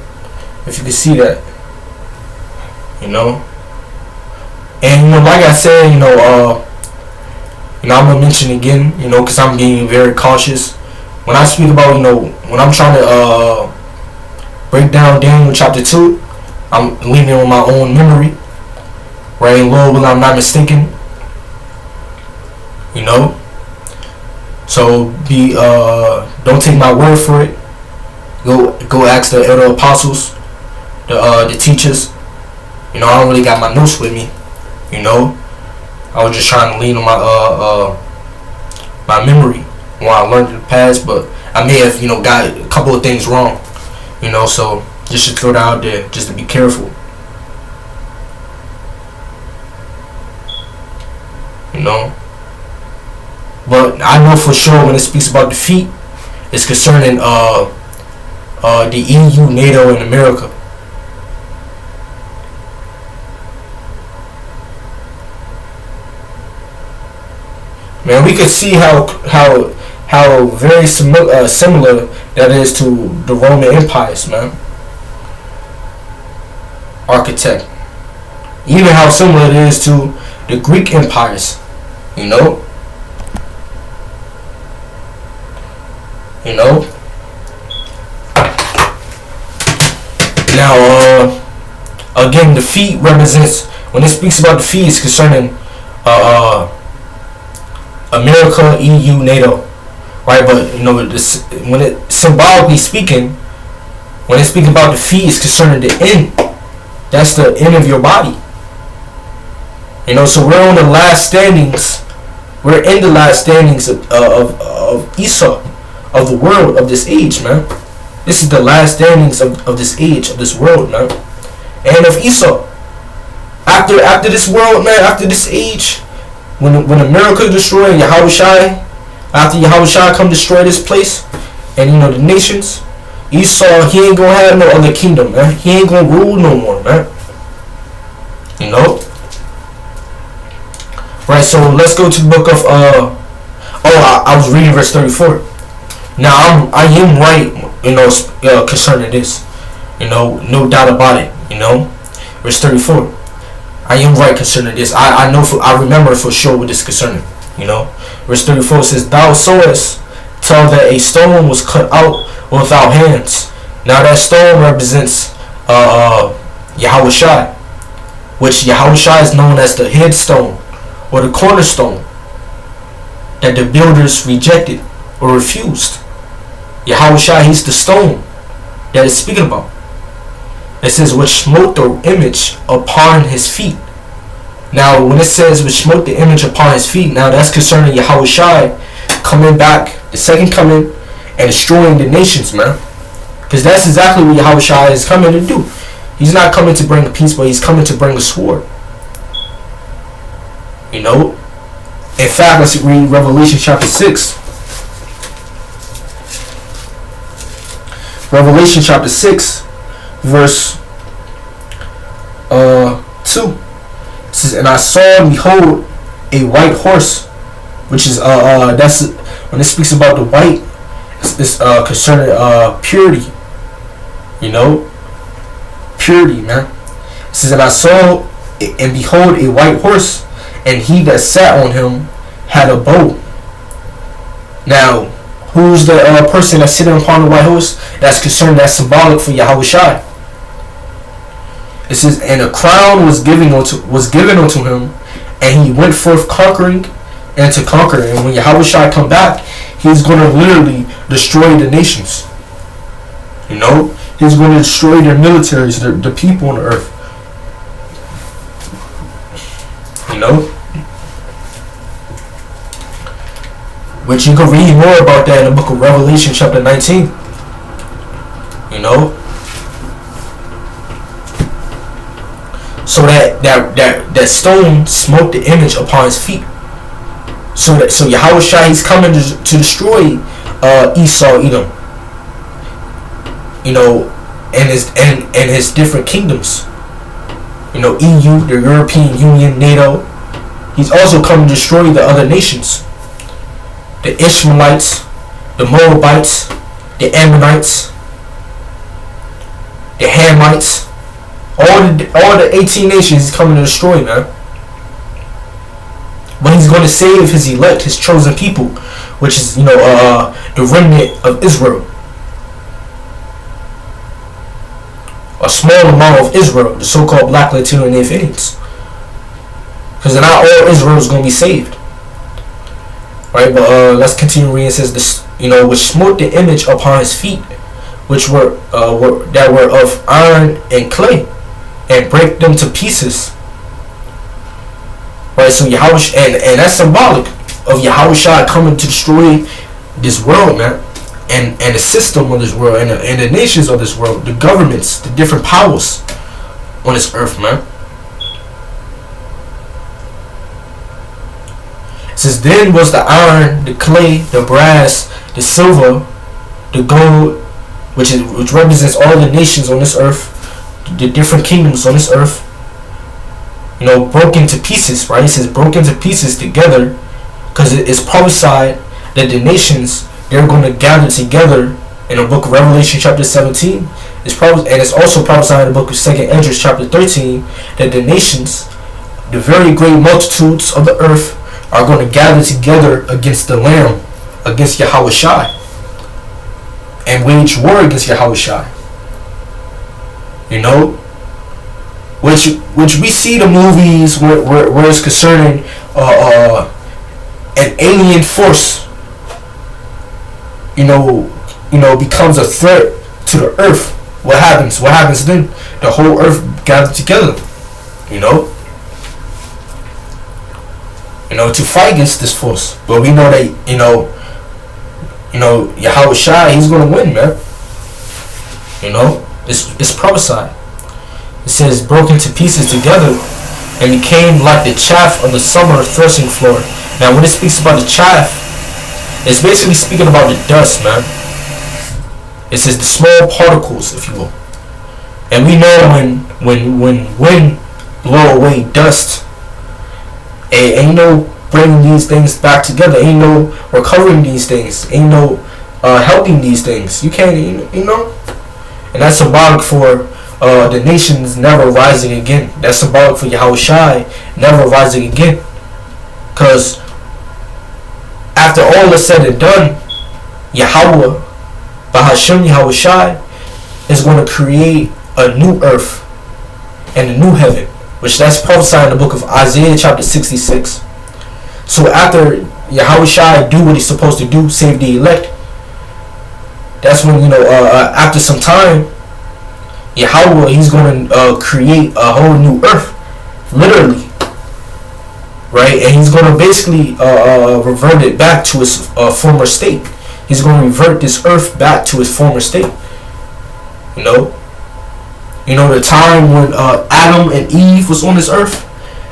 if you can see that. And like I said, I'm gonna mention again, because I'm getting very cautious when I speak about, when I'm trying to break down Daniel chapter 2. I'm leaning on my own memory, right? And Lord, when I'm not mistaken, So don't take my word for it. Go ask the elder apostles, the teachers. I don't really got my notes with me. I was just trying to lean on my memory when I learned in the past, but I may have got a couple of things wrong. So just to throw that out there, just to be careful. But I know for sure when it speaks about the feet, it's concerning the EU, NATO, and America. Man, we could see how very similar that is to the Roman empires, man. Architect. Even how similar it is to the Greek empires. Now, again, the feet represents, when it speaks about the feet, it's concerning America, EU, NATO, right? But when it symbolically speaking, when it's speaking about the feet, it's concerning the end. That's the end of your body. So we're on the last standings. We're in the last standings of Esau, of the world, of this age, man. This is the last standings of this age, of this world, man, and of Esau. After this world, man, after this age, when America destroyed Yahushua, after Yahushua come destroy this place, and the nations, Esau, he ain't gonna have no other kingdom, man. He ain't gonna rule no more, man. Right, so let's go to the book of I was reading verse 34. Now I am right, concerning this. No doubt about it. Verse 34. I am right concerning this. I remember for sure what this concerning. Verse 34 says, "Thou sawest tell that a stone was cut out without hands." Now that stone represents Yahushua, which Yahushua is known as the headstone or the cornerstone that the builders rejected or refused. Yahushua, he's the stone that it's speaking about. It says, which smote the image upon his feet. Now, when it says, which smote the image upon his feet, now that's concerning Yahushua coming back, the second coming, and destroying the nations, man. Because that's exactly what Yahushua is coming to do. He's not coming to bring peace, but he's coming to bring a sword. In fact, let's read Revelation chapter 6. Revelation chapter 6, verse 2. It says, "And I saw and behold a white horse," which is that's when it speaks about the white, it's concerning purity. Purity, man. It says, "And I saw and behold a white horse, and he that sat on him had a bow." Now, who's the person that's sitting upon the white horse? That's concerned, that's symbolic for Yahushua. It says, "And a crown was given unto him, and he went forth conquering and to conquer." And when Yahushua come back, he's going to literally destroy the nations. He's going to destroy their militaries, the people on the earth. Which you can read more about that in the book of Revelation chapter 19. So that stone smote the image upon his feet. So Yahushua, he's coming to destroy Esau, Edom. And his different kingdoms. EU, the European Union, NATO. He's also coming to destroy the other nations. The Ishmaelites, the Moabites, the Ammonites, the Hamites, all the 18 nations he's coming to destroy, man. But he's going to save his elect, his chosen people, which is the remnant of Israel, a small amount of Israel, the so-called Black, Latino, and Native Indians. Because not all Israel is going to be saved. Right, but let's continue reading. It says this, which smote the image upon his feet, which were that were of iron and clay, and break them to pieces. Right, so Yahweh, and that's symbolic of Yahweh coming to destroy this world, man, and the system of this world, and the nations of this world, the governments, the different powers on this earth, man. It says, then was the iron, the clay, the brass, the silver, the gold, which represents all the nations on this earth, the different kingdoms on this earth, broken to pieces, right? It says broken to pieces together, because it's prophesied that the nations, they're going to gather together in the book of Revelation chapter 17. And it's also prophesied in the book of 2nd Esdras chapter 13 that the nations, the very great multitudes of the earth, are going to gather together against the Lamb, against Yahweh Shai, and wage war against Yahweh Shai. Which we see the movies where it's concerning an alien force, becomes a threat to the earth. What happens? What happens then? The whole earth gathers together, to fight against this force. But we know that, Yahweh Shai, he's going to win, man. It's prophesied. It says, broken to pieces together, and became like the chaff of the summer threshing floor. Now, when it speaks about the chaff, it's basically speaking about the dust, man. It says the small particles, if you will. And we know when wind blow away dust, ain't no bringing these things back together. Ain't no recovering these things. Ain't no helping these things. You can't, And that's symbolic for the nations never rising again. That's symbolic for Yahweh Shai never rising again. Because after all is said and done, Yahweh, Bahashem Yahweh Shai, is going to create a new earth and a new heaven, which that's prophesied in the book of Isaiah chapter 66. So after Yahweh Shai do what he's supposed to do, save the elect, that's when, after some time, Yahweh, he's going to create a whole new earth, literally, right? And he's going to basically revert it back to its former state. He's going to revert this earth back to its former state. The time when Adam and Eve was on this earth,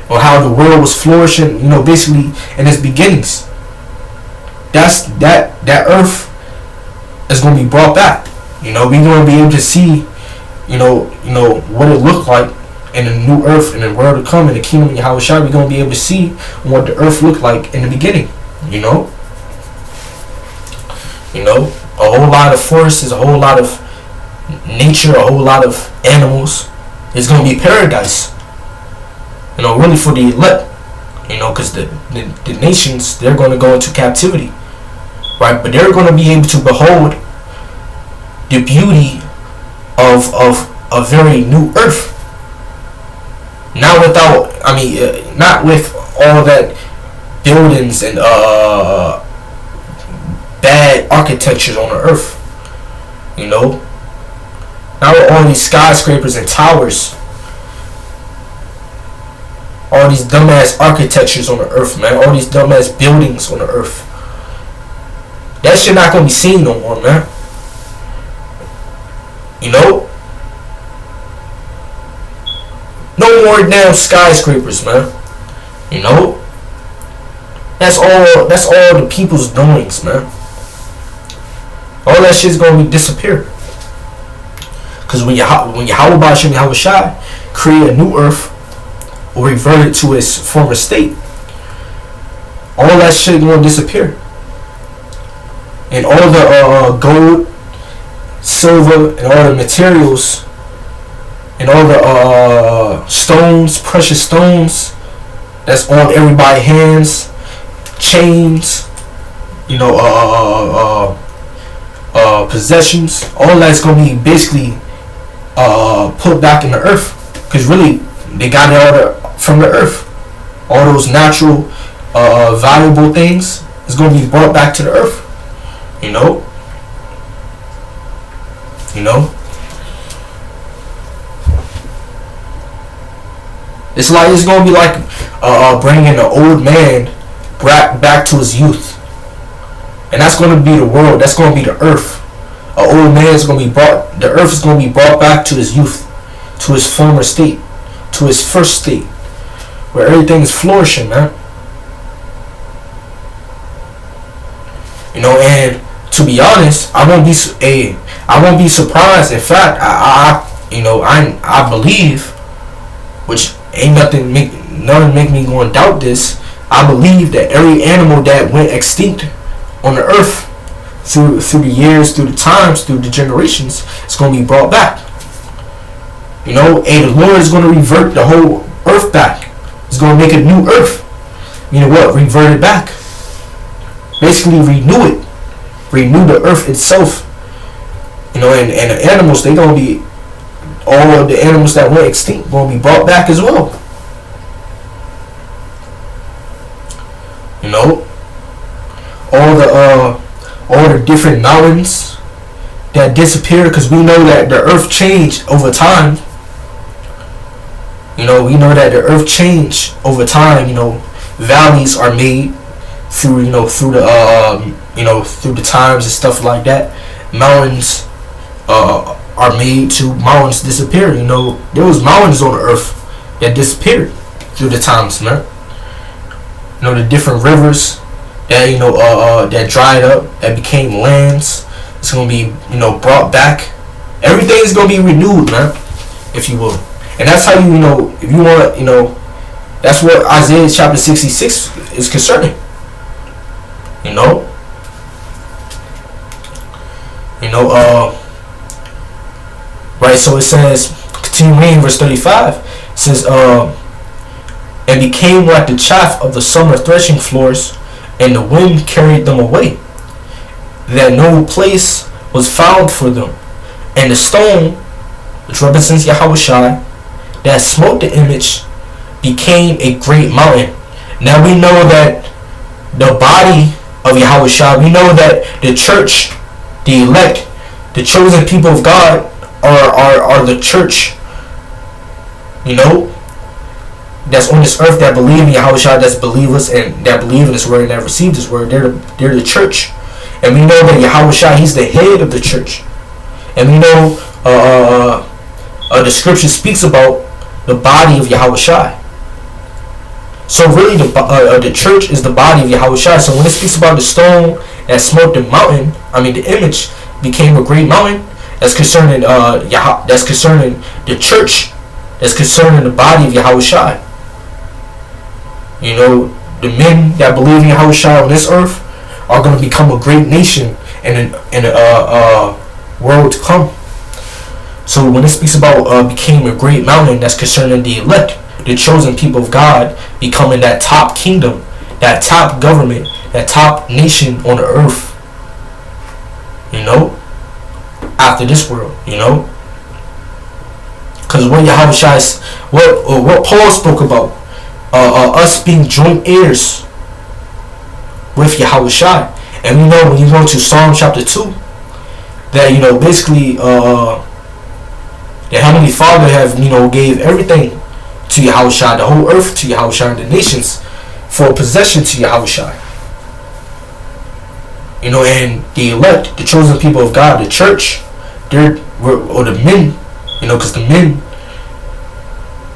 or how the world was flourishing, basically in its beginnings. That earth is going to be brought back. We're going to be able to see, what it looked like in the new earth and the world to come in the kingdom of Yahweh Shai. We're going to be able to see what the earth looked like in the beginning. A whole lot of forests, a whole lot of nature, a whole lot of animals. It's going to be paradise. Really for the elect. Because the nations, they're going to go into captivity. Right? But they're going to be able to behold the beauty of a very new earth. Not with all that buildings and bad architectures on the earth. Not with all these skyscrapers and towers. All these dumbass architectures on the earth, man. All these dumbass buildings on the earth. That shit not gonna be seen no more, man. No more damn skyscrapers, man. That's all the people's doings, man. All that shit's gonna be disappear. Because when Yahweh Ba'ashem Yahweh Shai create a new earth, or revert it to its former state, all that shit gonna disappear. And all the gold, silver, and all the materials, and all the stones, precious stones, that's on everybody's hands, chains, possessions, all that's gonna be basically put back in the earth. Because really, they got it all from the earth. All those natural, valuable things, is going to be brought back to the earth. You know? You know? It's like, it's going to be like bringing an old man back to his youth. And that's going to be the world. That's going to be the earth. An old man is going to be brought, the earth is going to be brought back to his youth, to his former state, to his first state, where everything is flourishing, man. You know, and to be honest, I won't be surprised. In fact, I believe, which ain't nothing make me go and doubt this. I believe that every animal that went extinct on the earth through the years, through the times, through the generations, it's going to be brought back. You know, and the Lord is going to revert the whole earth back. He's going to make a new earth. You know what? Revert it back. Basically renew it. Renew the earth itself. You know, and the animals, they're going to be, all of the animals that went extinct going to be brought back as well. You know, all the different mountains that disappeared, because we know that the earth changed over time. You know, we know that the earth changed over time. You know, valleys are made through through the times and stuff like that. Mountains are made to mountains disappear. You know, there was mountains on the earth that disappeared through the times, man. You know, the different rivers that that dried up, that became lands. It's gonna be brought back. Everything is gonna be renewed, man, if you will. And that's how if you want, that's what Isaiah chapter 66 is concerning. You know, right. So it says, continuing verse 35, it says, and became like the chaff of the summer threshing floors, and the wind carried them away, that no place was found for them. And the stone, which represents Yahushua, that smote the image, became a great mountain. Now we know that the body of Yahushua, we know that the church, the elect, the chosen people of God are the church, that's on this earth, that believe in Yahushua, that's believers, and that believe in His word and that receive His word. They're the church. And we know that Yahushua, He's the head of the church. And we know the scripture speaks about the body of Yahushua. So really the church is the body of Yahushua. So when it speaks about the stone that smote the mountain, the image became a great mountain, that's concerning that's concerning the church, that's concerning the body of Yahushua. The men that believe in Yahushua on this earth are going to become a great nation in a world to come. So when it speaks about became a great mountain, that's concerning the elect, the chosen people of God, becoming that top kingdom, that top government, that top nation on the earth. After this world, because what Yahushua, what Paul spoke about, us being joint heirs with Yahushua. And we know when you go to Psalm chapter 2 that basically the Heavenly Father have gave everything to Yahushua, the whole earth to Yahushua, and the nations for possession to Yahushua. And the elect, the chosen people of God, the church, or the men,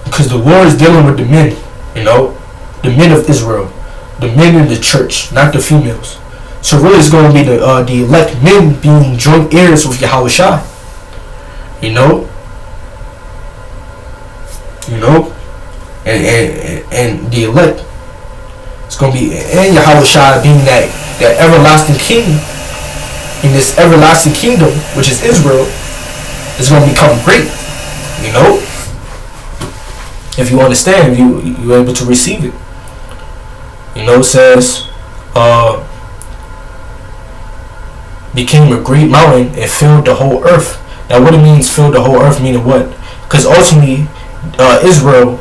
because the Lord is dealing with the men, the men of Israel, the men in the church, not the females. So really it's going to be the elect men being joint heirs with Yahushua. And the elect, it's going to be, and Yahushua being that everlasting king in this everlasting kingdom, which is Israel, is going to become great. If you understand, you're able to receive it. It says, became a great mountain and filled the whole earth. Now what it means, filled the whole earth, meaning what? Because ultimately Israel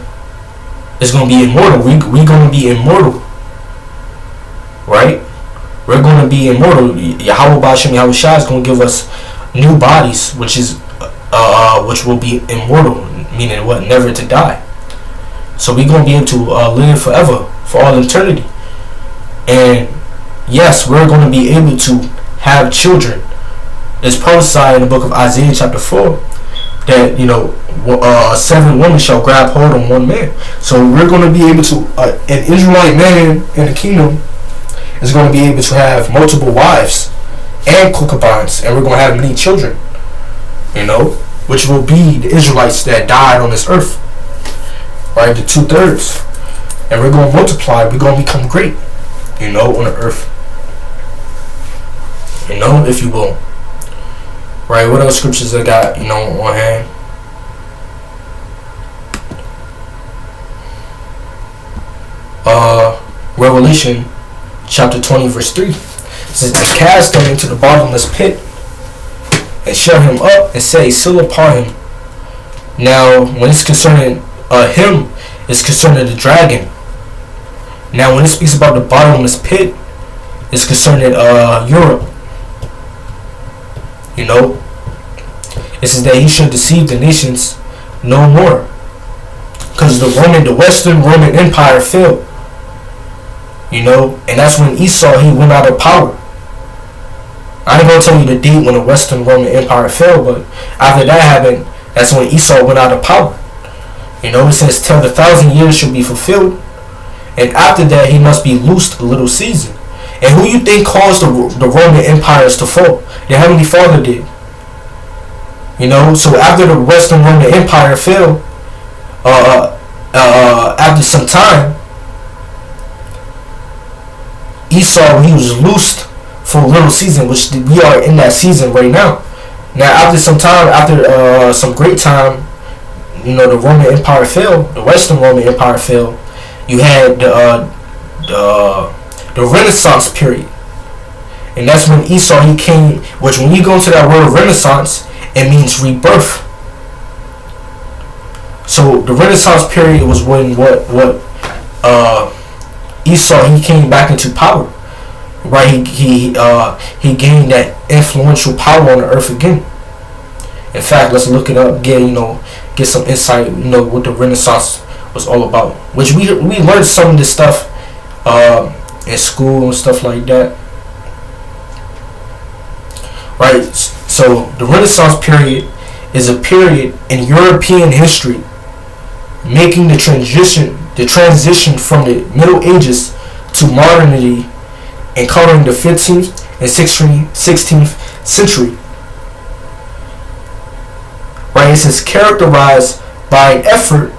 is going to be immortal. We're going to be immortal, right? gonna be immortal. Yahweh Bashim Yahweh Shai is gonna give us new bodies, which will be immortal, meaning what? Never to die. So we're gonna be able to live forever, for all eternity. And yes, we're gonna be able to have children. It's prophesied in the book of Isaiah chapter 4 that 7 women shall grab hold on one man. So we're going to be able to an Israelite man in the kingdom is going to be able to have multiple wives and concubines, and we're going to have many children, which will be the Israelites that died on this earth, right? The 2/3, and we're going to multiply. We're going to become great, on the earth, if you will. Right, what else scriptures I got, on hand? Revelation chapter 20 verse 3 says, "And cast him into the bottomless pit, and shut him up, and set a seal upon him." Now, when it's concerning him, it's concerning the dragon. Now, when it speaks about the bottomless pit, it's concerning Europe. It says that he should deceive the nations no more, because the Western Roman Empire fell. And that's when Esau, he went out of power. I ain't gonna tell you the date when the Western Roman Empire fell, but after that happened, that's when Esau went out of power. It says till the 1,000 years should be fulfilled, and after that he must be loosed a little season. And who you think caused the Roman empires to fall? The Heavenly Father did. So after the Western Roman Empire fell, after some time, Esau, he was loosed for a little season, which we are in that season right now. Now, after some time, after some great time, the Roman Empire fell, the Western Roman Empire fell. You had the Renaissance period, and that's when Esau, he came. Which, when you go to that word Renaissance, it means rebirth. So the Renaissance period was when Esau, he came back into power, right? He gained that influential power on the earth again. In fact, let's look it up, get some insight, what the Renaissance was all about. Which we learned some of this stuff in school and stuff like that, right? So the Renaissance period is a period in European history, making the transition from the Middle Ages to modernity, and covering the 15th and 16th century. Right, it is characterized by an effort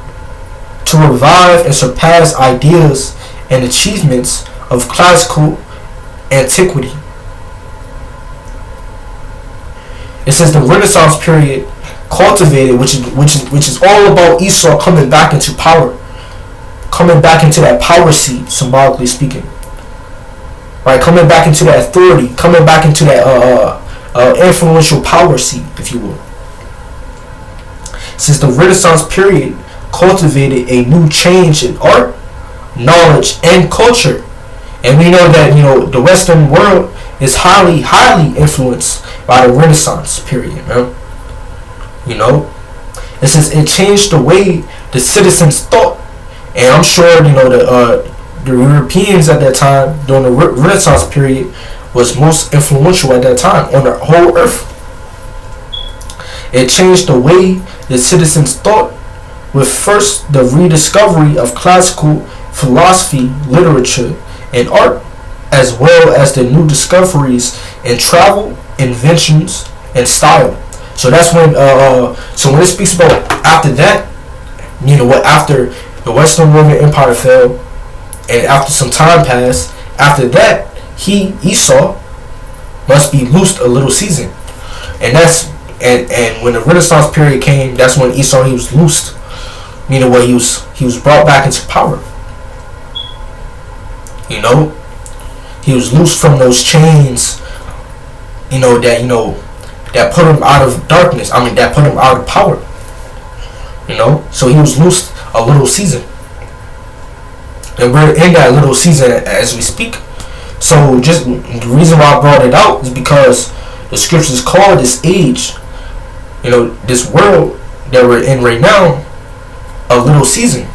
to revive and surpass ideas and achievements of classical antiquity. It says the Renaissance period cultivated, which is all about Esau coming back into power, coming back into that power seat, symbolically speaking. Right, coming back into that authority, coming back into that influential power seat, if you will. Since the Renaissance period cultivated a new change in art, knowledge, and culture, and we know that the Western world is highly influenced by the Renaissance period, man. It says it changed the way the citizens thought, and I'm sure the Europeans at that time during the Renaissance period was most influential at that time on the whole earth. It changed the way the citizens thought, with first the rediscovery of classical philosophy, literature, and art, as well as the new discoveries in travel, inventions, and style. So that's when so when it speaks about after that, after the Western Roman Empire fell, and after some time passed, after that, Esau must be loosed a little season. And that's and when the Renaissance period came, that's when Esau, he was loosed. He was brought back into power. He was loosed from those chains, that put him out of darkness. That put him out of power. So he was loosed a little season. And we're in that little season as we speak. So just the reason why I brought it out is because the scriptures call this age, this world that we're in right now, a little season.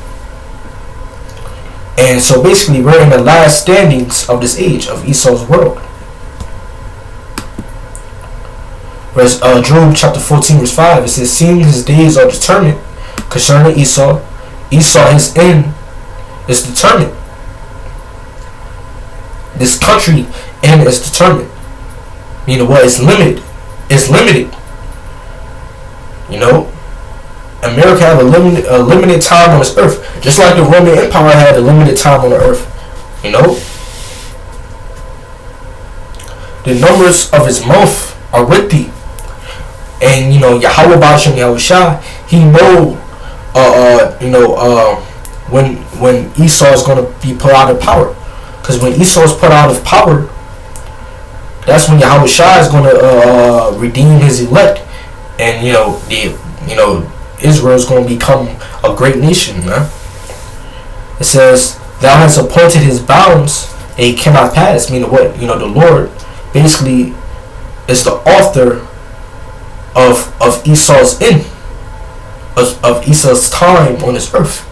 And so basically we're in the last standings of this age of Esau's world. Whereas Job chapter 14 verse 5, it says, seeing his days are determined concerning Esau, his end is determined. This country end is determined. Meaning what? It's limited. It's limited. America had a limited time on this earth. Just like the Roman Empire had a limited time on the earth. The numbers of his mouth are with thee. And Yahweh Ba'ashem Yahushua, he know when Esau is gonna be put out of power. Because when Esau is put out of power, that's when Yahushua is gonna redeem his elect, and Israel is gonna become a great nation, man. It says, thou hast appointed his bounds, and he cannot pass. Meaning what? The Lord basically is the author of Esau's end, of Esau's time on this earth.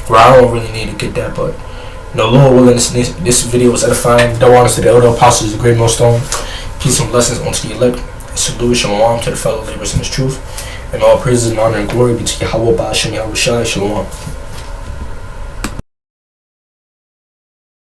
Well, I don't really need to get that, but Lord willing, this video was edifying. Don't want us to the elder apostles, the great millstone. Peace and blessings unto the elect. Salute, shalom to the fellow laborers in this truth. And all praises and honor and glory be to Yahweh Ba'ashem Yahushua. Shalom.